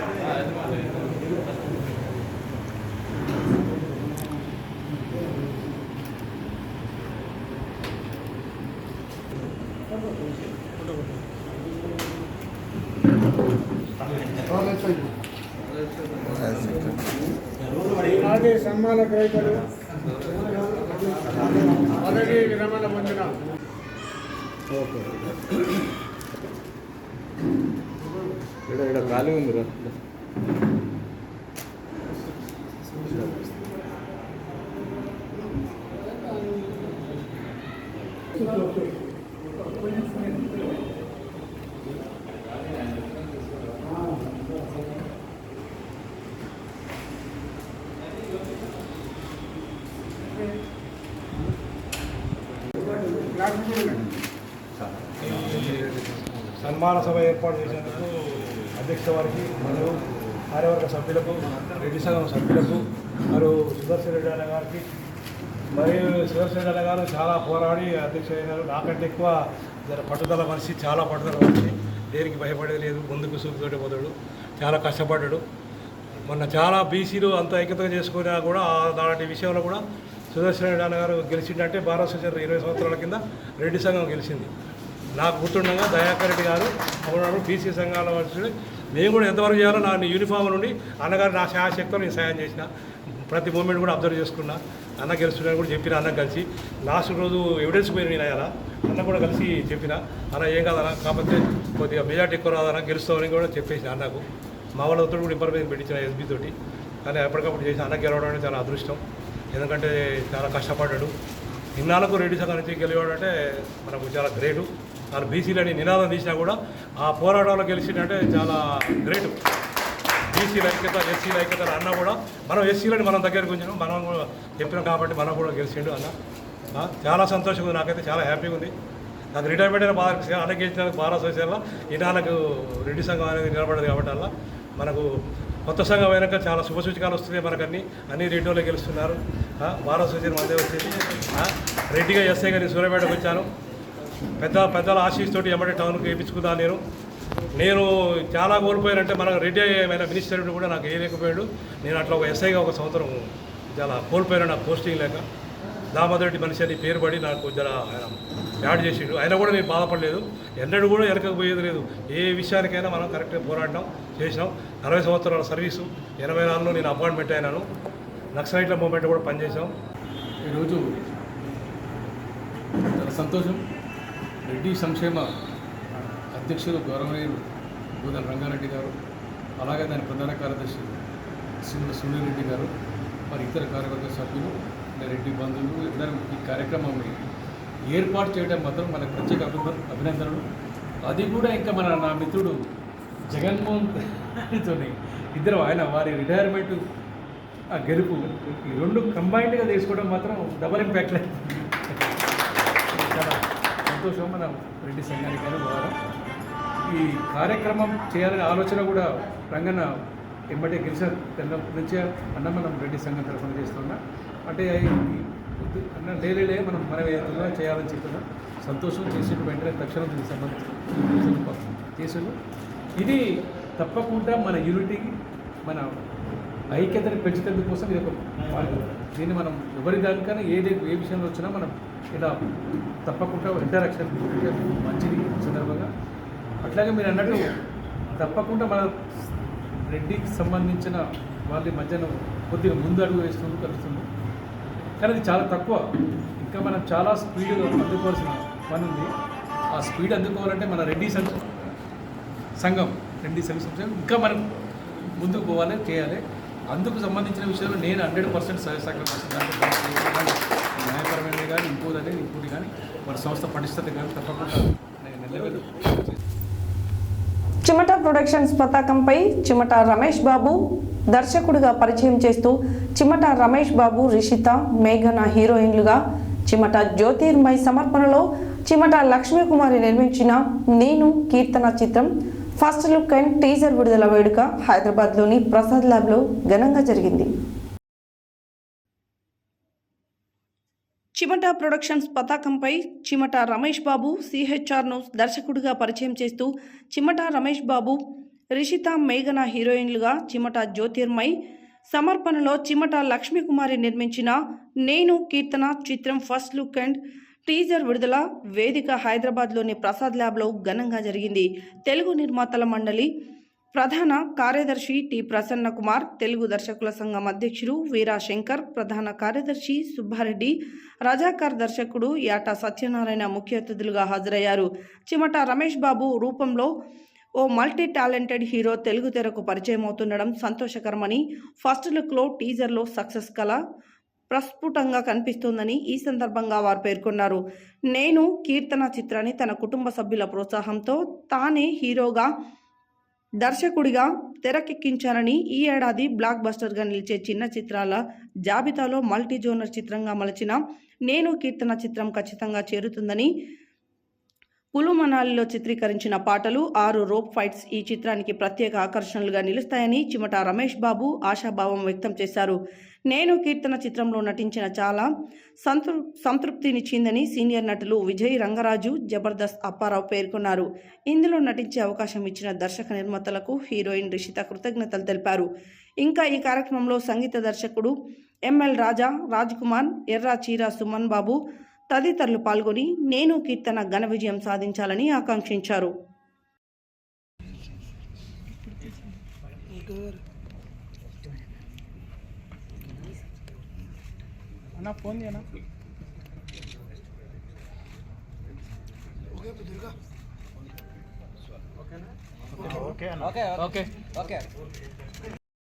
సన్మాన గ్రహీతలు పదవి విరమణ పొందిన ఇక్కడ ఖాళీ ఉంది. సన్మాన సభ ఏర్పాటు చేసేందుకు అధ్యక్ష వారికి మరియు కార్యవర్గ సభ్యులకు, రెడ్డి సంఘం సభ్యులకు మరియు సుదర్శన్ రెడ్డి అన్న గారికి, మరియు సుదర్శన్ రెడ్డి అన్న గారు చాలా పోరాడి అధ్యక్ష అయినారు. నాకంటే ఎక్కువ పట్టుదల మనిషి, చాలా పట్టుదల మనిషి, దేనికి భయపడేది లేదు, ముందుకు చూపుతోటి పోతాడు, చాలా కష్టపడ్డాడు. మొన్న చాలా బీసీలు అంత ఐక్యతగా చేసుకున్నా కూడా అలాంటి విషయంలో కూడా సుదర్శన్ రెడ్డి అన్న గారు గెలిచిందంటే భారత సూచన 20 సంవత్సరాల కింద రెడ్డి సంఘం గెలిచింది. నాకు గుర్తుండగా దయాకర్ రెడ్డి గారు అప్పుడు బీసీ సంఘాల వచ్చి మేము కూడా ఎంతవరకు చేయాలో నా యూనిఫామ్ నుండి అన్నగారు నా శాశక్తితో నేను సాయం చేసిన, ప్రతి మూమెంట్ కూడా అబ్జర్వ్ చేసుకున్నా. అన్న గెలుస్తున్నాను కూడా చెప్పిన, అన్న కలిసి లాస్ట్ రోజు ఎవిడెన్స్ పోయిన నేను అయ్యాలా అన్న కూడా కలిసి చెప్పిన, అన్న ఏం కాదన్నా, కాకపోతే కొద్దిగా మెజార్టీ ఎక్కువ రాదన్నా, గెలుస్తామని కూడా చెప్పేసిన అన్నకు. మా వాళ్ళతో కూడా ఇన్ఫర్మేషన్ పెట్టించిన ఎస్బీ తోటి. కానీ ఎప్పటికప్పుడు చేసిన అన్న గెలవడం అంటే చాలా అదృష్టం, ఎందుకంటే చాలా కష్టపడ్డాడు. ఇన్నాళ్ళకు రెడ్డి సంఘం నుంచి గెలివాడు అంటే మనకు చాలా గ్రేటు. వాళ్ళు బీసీలని నినాదం తీసినా కూడా ఆ పోరాటంలో గెలిచిందంటే చాలా గ్రేటు. బీసీల ఐక్యత, ఎస్సీల ఐక్యత అన్న కూడా మనం ఎస్సీలని మనం దగ్గరకు ఉంచినాం, మనం కూడా చెప్పినాం కాబట్టి మనం కూడా గెలిచిండు అన్న. చాలా సంతోషంగా ఉంది, నాకైతే చాలా హ్యాపీగా ఉంది. నాకు రిటైర్మెంట్ అయిన బాధ అన్న గెలిచినందుకు భారత సోషల్లో ఇన్నాళ్ళకు రెడ్డి సంఘం అనేది నిలబడదు కాబట్టి అలా మనకు కొత్త సంఘం అయినాక చాలా శుభసూచకాలు వస్తున్నాయి. మనకు అన్ని రెడ్డిలో గెలుస్తున్నారు. భారత సూచన మధ్య వచ్చింది. రెడ్డిగా ఎస్ఐగా నేను సూర్యాపేటకు వచ్చాను. పెద్దల ఆశీస్తోటి ఎమ్మటి టౌన్కి వేయించుకుందాను. నేను చాలా కోల్పోయానంటే మన రెడ్డి అయిన మినిస్టర్ కూడా నాకు వేయలేకపోయాడు. నేను అట్లా ఒక ఎస్ఐగా ఒక సంవత్సరం చాలా కోల్పోయాను, నాకు పోస్టింగ్ లేక. దామోదరెడ్డి మనిషి అని పేరు పడి నాకు జర ఆయన యాడ్ చేసిండు. అయినా కూడా నేను బాధపడలేదు, ఎన్నడూ కూడా వెనకపోయేది లేదు. ఏ విషయానికైనా మనం కరెక్ట్గా పోరాడడం చేసినాం. 60 సంవత్సరాల సర్వీసు, 84లో నేను అపాయింట్మెంట్ అయినాను. నక్సలైట్ల మూమెంట్ కూడా పనిచేసాం. ఈరోజు చాలా సంతోషం. రెడ్డి సంక్షేమ అధ్యక్షులు గౌరవనీయులు బూదల రంగారెడ్డి గారు, అలాగే దాని ప్రధాన కార్యదర్శి సునీల్ రెడ్డి గారు, మరి ఇతర కార్యవర్గ సభ్యులు, రెడ్డి బంధువులు ఇద్దరు ఈ కార్యక్రమాన్ని ఏర్పాటు చేయడం మాత్రం మనకు ప్రత్యేక అభినందనలు. అది కూడా ఇంకా నా మిత్రుడు జగన్మోహన్ రెడ్డితో ఇద్దరు వారి రిటైర్మెంట్ ఆ గెలుపు ఈ రెండు కంబైన్డ్గా తీసుకోవడం మాత్రం డబల్ ఇంపాక్ట్. చాలా సంతోషం మన రెడ్డి సంఘానికి ద్వారా ఈ కార్యక్రమం చేయాలనే ఆలోచన కూడా రంగన్న ఎమ్మటే గెలిచిన తెల్లప్పటి నుంచే అన్న మనం రెడ్డి సంఘం తరఫున చేస్తున్నా అంటే అన్న లేలే మనం ఏదైనా చేయాలని చెప్తున్నాం. సంతోషం చేసిన వెంటనే తక్షణం దీనికి సంబంధించిన కేసులు ఇది తప్పకుండా మన యూనిటీకి, మన ఐక్యతని పెంచేందుకు కోసం ఇది ఒక మార్గం. దీన్ని మనం ఎవరి దానికైనా ఏ విషయంలో వచ్చినా మనం ఇలా తప్పకుండా ఇంటరాక్షన్ మంచిది సందర్భంగా. అట్లాగే మీరు అన్నట్టు తప్పకుండా మన రెడ్డికి సంబంధించిన వాళ్ళ మధ్యన కొద్దిగా ముందు అడుగు వేస్తుంది కలుస్తుంది, కానీ అది చాలా తక్కువ. ఇంకా మనం చాలా స్పీడ్గా అందుకోవాల్సిన పని ఉంది. ఆ స్పీడ్ అందుకోవాలంటే మన రెడ్డి సంఘం ఇంకా మనం ముందుకు పోవాలి, చేయాలి. అందుకు సంబంధించిన విషయంలో నేను 100% సహకారం న్యాయపరమైన కానీ ఇంకోటి కానీ మన సంస్థ పటిష్టత కానీ తప్పకుండా నేను నిలబెట్టు. చిమటా ప్రొడక్షన్స్ పతాకంపై చిమటా రమేష్ బాబు దర్శకుడిగా పరిచయం చేస్తూ చిమటా రమేష్ బాబు, రిషిత, మేఘన హీరోయిన్లుగా, చిమటా జ్యోతిర్మయ్ సమర్పణలో చిమటా లక్ష్మీకుమారి నిర్మించిన నేను కీర్తన చిత్రం ఫస్ట్ లుక్ అండ్ టీజర్ విడుదల వేడుక హైదరాబాద్లోని ప్రసాద్ ల్యాబ్లో ఘనంగా జరిగింది. చిమటా ప్రొడక్షన్స్ పతాకంపై చిమటా రమేష్ బాబు సిహెచ్ఆర్ను దర్శకుడిగా పరిచయం చేస్తూ చిమటా రమేష్ బాబు, రిషిత, మేఘన హీరోయిన్లుగా, చిమటా జ్యోతిర్మయ్ సమర్పణలో చిమటా లక్ష్మీకుమారి నిర్మించిన నేను కీర్తన చిత్రం ఫస్ట్ లుక్ అండ్ టీజర్ విడుదల వేదిక హైదరాబాద్లోని ప్రసాద్ ల్యాబ్లో ఘనంగా జరిగింది. తెలుగు నిర్మాతల మండలి ప్రధాన కార్యదర్శి టి ప్రసన్న కుమార్, తెలుగు దర్శకుల సంఘం అధ్యక్షుడు వీరా శంకర్, ప్రధాన కార్యదర్శి సుబ్బారెడ్డి, రజాకార్ దర్శకుడు యాటా సత్యనారాయణ ముఖ్య అతిథులుగా హాజరయ్యారు. చిమటా రమేష్ బాబు రూపంలో ఓ మల్టీ టాలెంటెడ్ హీరో తెలుగు తెరకు పరిచయం అవుతుండడం సంతోషకరమని ఫస్ట్ లుక్లో టీజర్లో సక్సెస్ కల ప్రస్ఫుటంగా కనిపిస్తోందని ఈ సందర్భంగా వారు పేర్కొన్నారు. నేను కీర్తన చిత్రాన్ని తన కుటుంబ సభ్యుల ప్రోత్సాహంతో తానే హీరోగా దర్శకుడిగా తెరకెక్కించారని, ఈ ఏడాది బ్లాక్ బస్టర్గా నిలిచే చిన్న చిత్రాల జాబితాలో మల్టీ జోనర్ చిత్రంగా మలచిన నేను కీర్తన చిత్రం ఖచ్చితంగా చేరుతుందని, కులు మనాలిలో చిత్రీకరించిన పాటలు, 6 రోప్ ఫైట్స్ ఈ చిత్రానికి ప్రత్యేక ఆకర్షణలుగా నిలుస్తాయని చిమట రమేష్ బాబు ఆశాభావం వ్యక్తం చేశారు. నేను కీర్తన చిత్రంలో నటించిన చాలా సంతృప్తినిచ్చిందని సీనియర్ నటులు విజయ్ రంగరాజు, జబర్దస్త్ అప్పారావు పేర్కొన్నారు. ఇందులో నటించే అవకాశం ఇచ్చిన దర్శక నిర్మాతలకు హీరోయిన్ రిషిత కృతజ్ఞతలు తెలిపారు. ఇంకా ఈ కార్యక్రమంలో సంగీత దర్శకుడు ఎంఎల్ రాజా, రాజ్ కుమార్, ఎర్రా చీరా సుమన్ బాబు తదితరులు పాల్గొని నేను కీర్తన ఘన విజయం సాధించాలని ఆకాంక్షించారు.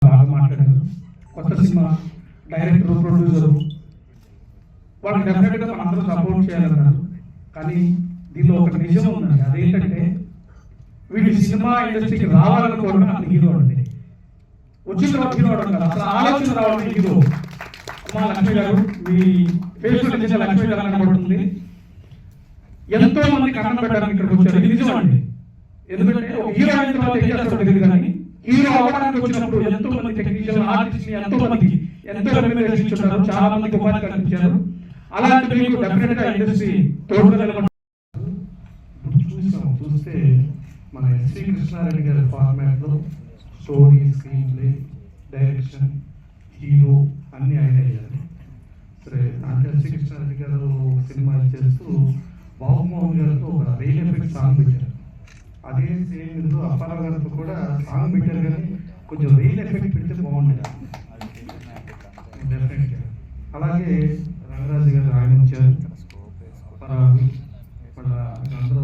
బాగా మాట్లాడారు. కొత్త సినిమా డైరెక్టర్, ప్రొడ్యూసర్ వాళ్ళకి డెఫినెట్గా మనం అందరూ సపోర్ట్ చేయాలన్నారు. కానీ దీనిలో ఒక నిజం ఉందండి. అదేంటంటే వీడి సినిమా ఇండస్ట్రీకి రావాలనుకోవడం అతను హీరో అండి. వచ్చిన తర్వాత హీరో అవడం కదా, అసలు ఆలోచన రావడం హీరో. అమ్మా లక్ష్మి గారు, మీ ఫేస్ లో నిజంగా లక్ష్మి గారు కనబడుతుంది. ఎంతో మంది కన్నం పెట్టడానికి ఇక్కడికి వచ్చారు. ఇది నిజం అండి. ఎందుకంటే ఒక హీరో అయిన తర్వాత ఏం చేస్తారో తెలియదు, కానీ హీరో అవ్వడానికి వచ్చినప్పుడు ఎంతో మంది టెక్నీషియన్, ఆర్టిస్ట్ ఎంతో మందికి ఎంతో రెమ్యూనరేషన్ ఇచ్చున్నారు, చాలా మందికి ఉపాధి కల్పించారు. అలాంటి మీకు డెఫినెట్ గా ఇండస్ట్రీ తోడుగా చూస్తే మన ఎస్వి కృష్ణారెడ్డి గారి ఫార్మాట్ లో story, screen play, direction, hero అన్ని ఆయన అయ్యారు. సరే, అంటే ఎస్వి కృష్ణారెడ్డి గారు సినిమా చేస్తూ బాబుమోహన్ గారితో ఒక రియల్ ఎఫెక్ట్ సాంగ్ పెట్టారు. అదే సేమ్ ఇందులో అప్పారావు గారితో కూడా సాంగ్ పెట్టారు, కానీ కొంచెం రియల్ ఎఫెక్ట్ పెడితే బాగుండేది డెఫినెట్గా. అలాగే రంగరాజు గారు ఆయన వచ్చారు, అందరూ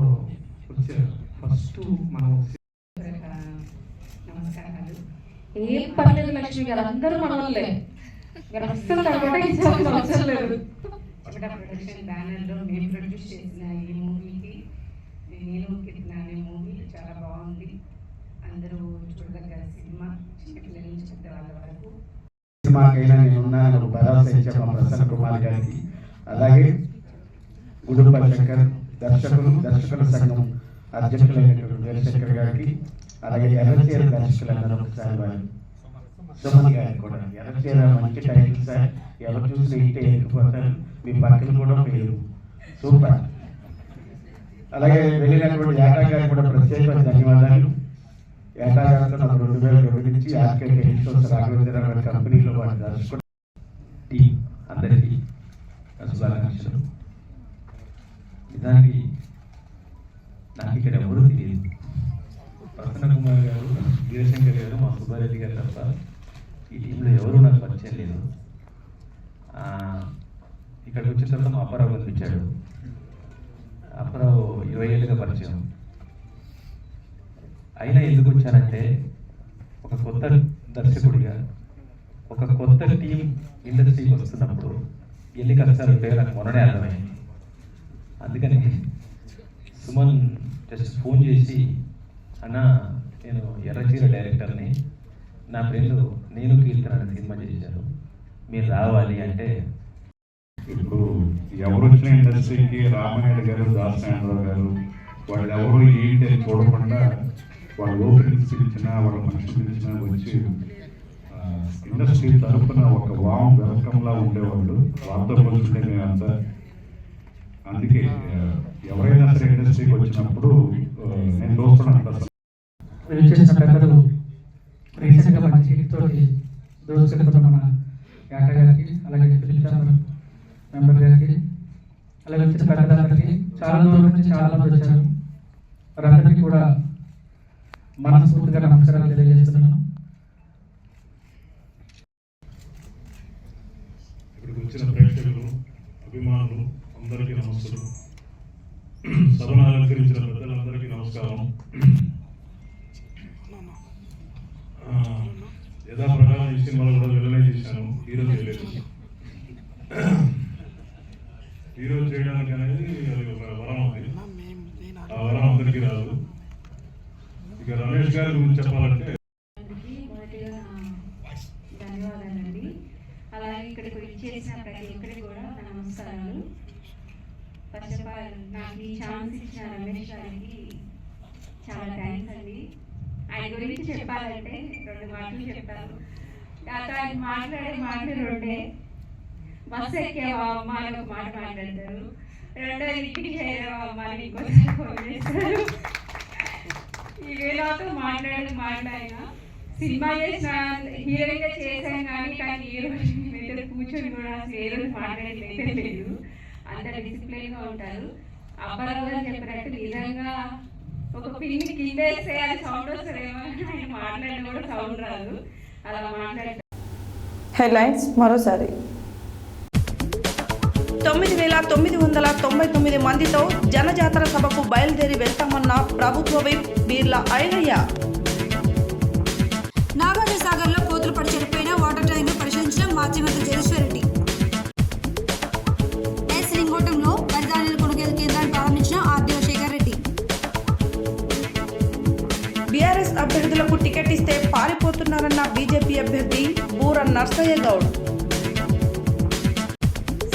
వచ్చారు. ఫస్ట్ మనం నమస్కారాలు. ఏం పర్లేదు లక్ష్మి గారు, అందరూ మన వాళ్ళే. అస్సలు అవసరం లేదు. ప్రొడక్షన్ బ్యానర్లో నేను ప్రొడ్యూస్ చేసిన ఈ మూవీకి నేను కీర్తన అనే మూవీ చాలా బాగుంది. అందరూ చూడదగ్గ సినిమా, చిన్నపిల్లల నుంచి పెద్దవాళ్ళ వరకు. సినిమాకైనా నేనున్నాను భరోసా ఇచ్చే మా ప్రసన్న కుమార్ గారికి, అలాగే గుడుంబ శంకర్ దర్శకుల సంఘం అధ్యక్షులైనటువంటి వీరశంకర్ గారికి, అలాగే ఎర్రచీర దర్శకులందరూ ఒకసారి వారు సుమన్ గారికి కూడా. ఎర్రచీర మంచి టైటిల్ సార్, ఎవరు చూసి ఇంటే ఎక్కిపోతారు, మీ పక్కన కూడా పేరు సూపర్. అలాగే వెళ్ళినటువంటి ఏటా గారికి కూడా ప్రత్యేకమైన ధన్యవాదాలు. ఏటా గారితో నాకు 2002 నుంచి ఆర్కే టెలిషోస్ రాఘవేంద్ర కంపెనీలో వాడు దర్శకుడు. అందరికీ శుభాకాంక్షలు. నిజానికి నాకు ఇక్కడ ఎవరూ తెలియదు. ప్రసన్న కుమార్ గారు, వీరశంకర్ గారు, మా సుబ్బారెడ్డి గారు తప్ప ఈ టీంలో ఎవరు నాకు పరిచయం లేదు. ఇక్కడికి వచ్చిన తర్వాత మా అప్పారావు కనిపించాడు. అప్పారావు 20 ఏళ్ళుగా పరిచయం. అయినా ఎందుకు వచ్చానంటే, ఒక కొత్త దర్శకుడిగా ఒక కొత్త టీం ఇండస్ట్రీకి వస్తున్నప్పుడు ఎన్ని కష్టాలు ఉంటాయో నాకు మొన్ననే అర్థమైంది. అందుకని సుమన్ జస్ట్ ఫోన్ చేసి, అన్న నేను ఎర్రచీర డైరెక్టర్ని, నా ఫ్రెండ్ నేను కీర్తన అనే సినిమా చేశారు, మీరు రావాలి అంటే. ఇప్పుడు ఎవరు వచ్చిన ఇండస్ట్రీకి రామానాయుడు గారు, దాసనారాయణరావు గారు వాళ్ళు ఎవరు ఏంటి అని చూడకుండా వాళ్ళు ఓపెనింగ్స్ ఇచ్చినా, వాళ్ళ ఫంక్షన్ ఇచ్చినా వచ్చి ఇండస్ట్రీ తరఫున ఒక వామ్ వెల్కమ్లా ఉండేవాళ్ళు. వాళ్ళతో పోల్చుంటే మేమంతా. అందుకే ఎవరైనా సరే ఇండస్ట్రీకి వచ్చినప్పుడు నేను దోస్తున్నాను. పెద్దలు రీసెంట్గా మంచి హిట్ తోటి దోసుకెళ్తున్న మన ఏటా గారికి, అలాగే ఫిలిం ఛాంబర్ మెంబర్ గారికి, అలాగే వచ్చిన పెద్దలందరికీ, చాలా దూరం నుంచి చాలా మంది వచ్చారు. వారందరికీ కూడా మనస్ఫూర్తిగా నమస్కారాలు తెలియజేస్తున్నాను. ఇక్కడికి వచ్చిన ప్రేక్షకులు, అభిమానులు అందరికీ నమస్కారం. సభను అలంకరించిన పెద్దలందరికీ నమస్కారం. యథాప్రకారం ఈ సినిమాలో కూడా విలనే చేశాను, హీరో చేయలేదు. హీరో చేయడానికి అనేది అది ఒక వరం, అది ఆ వరం అందరికీ రాదు. ఇక రమేష్ గారి గురించి చెప్పాలంటే ధన్యవాదాలండి. అలాగే ఇక్కడికి వచ్చేసిన ప్రతి ఒక్కరికి కూడా నమస్కారాలు. ఫస్ట్ ఆఫ్ ఆల్ నాకు ఈ ఛాన్స్ ఇచ్చిన రమేష్ గారికి చాలా థ్యాంక్స్ అండి. ఆయన గురించి చెప్పాలంటే 2 మాటలు చెప్తాను. ఆయన మాట్లాడే రెండే. బస్సు ఎక్కేవా అమ్మ అని ఒక మాట మాట్లాడతారు, రెండోది ఇంటికి చేరేవా అమ్మ అని ఇంకోసారి ఫోన్ చేస్తారు. ఇవే నాతో మాట్లాడిన సినిమా చేసిన హీరోయిన్గా చేశాను కానీ ఏ రోజు మేమైతే కూర్చొని కూడా అసలు ఏ రోజు మాట్లాడేది లేదు. అందరు డిసిప్లిన్గా ఉంటారు. అబ్బారావు గారు చెప్పినట్టు నిజంగా ఒక పిన్ని కిందేస్తే అది సౌండ్ వస్తుందేమో, ఆయన మాట్లాడిన కూడా సౌండ్ రాదు, అలా మాట్లాడతారు. హెడ్లైన్స్ మరోసారి. 9,999 మందితో జనజాతర సభకు బయలుదేరి వెళ్తామన్న ప్రభుత్వ విప్ బీర్ల ఐలయ్య. నాగార్జున సాగర్లో కోతులు పడి చనిపోయిన వాటర్ ట్యాంక్ పరిశీలించిన మాజీ మంత్రి జగదీశ్వర్ రెడ్డి. ఎస్ లింగోటంలో వరిధాన్యాల కొనుగోలు కేంద్రాన్ని ప్రారంభించిన ఆర్డీఓ శేఖర్ రెడ్డి. బీఆర్ఎస్ అభ్యర్థులకు టికెట్ ఇస్తే పారిపోతున్నారన్న బీజేపీ అభ్యర్థి బూర నర్సయ్య గౌడ్.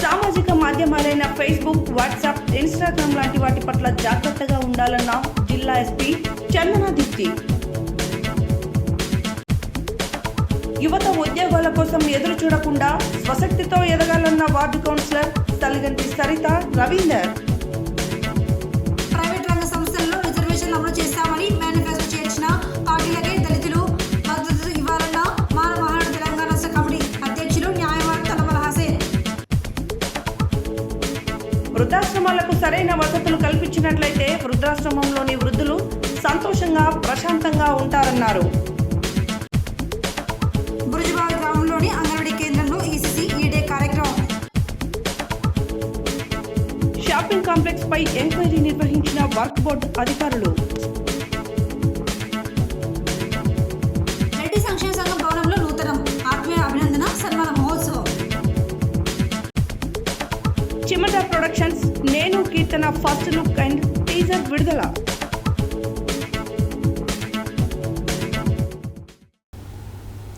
సామాజిక మాధ్యమాలైన ఫేస్బుక్, వాట్సాప్, ఇన్స్టాగ్రామ్ లాంటి వాటి పట్ల జాగ్రత్తగా ఉండాలన్న జిల్లా ఎస్పీ చందనా దీప్తి. యువత ఉద్యోగాల కోసం ఎదురు చూడకుండా స్వశక్తితో ఎదగాలన్న ward councillor Talliganti Saritha Ravinder. Private రంగ సంస్థల్లో రిజర్వేషన్లు అమలు చేస్తామని మేనిఫెస్టో చేర్చిన పార్టీలకే దళితులు మద్దతు ఇవ్వాలన్న మానవ మహానాడు తెలంగాణ రాష్ట్ర కమిటీ అధ్యక్షులు న్యాయవాది తలమల హసేన్. వృద్ధాశ్రమాలకు సరైన వసతులు కల్పించినట్లయితే వృద్ధాశ్రమంలోని వృద్ధులు సంతోషంగా ప్రశాంతంగా ఉంటారన్నారు. బురుజుబావి గ్రామంలోని అంగన్వాడీ కేంద్రంలో ఈసీసీ ఈడే కార్యక్రమం. షాపింగ్ కాంప్లెక్స్ పై ఎంక్వైరీ నిర్వహించిన వర్క్ బోర్డు అధికారులు. రెడ్డి సంక్షేమ సంఘం భవనంలో నూతనం ఆత్మీయ అభినందన సన్మాన మహోత్సవం. చిమట ప్రొడక్షన్స్ నేను కీర్తన ఫస్ట్ లుక్ అండ్ టీజర్ విడుదల.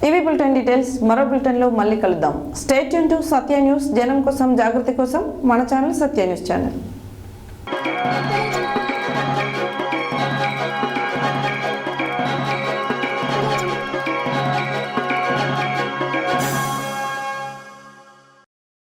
ఇవి బులెటిన్ డీటెయిల్స్. మరో బులెటిన్లో మళ్ళీ కలుద్దాం. Stay tune to Satya news. జనం కోసం, జాగృతి కోసం మన ఛానల్ సత్య న్యూస్ ఛానల్.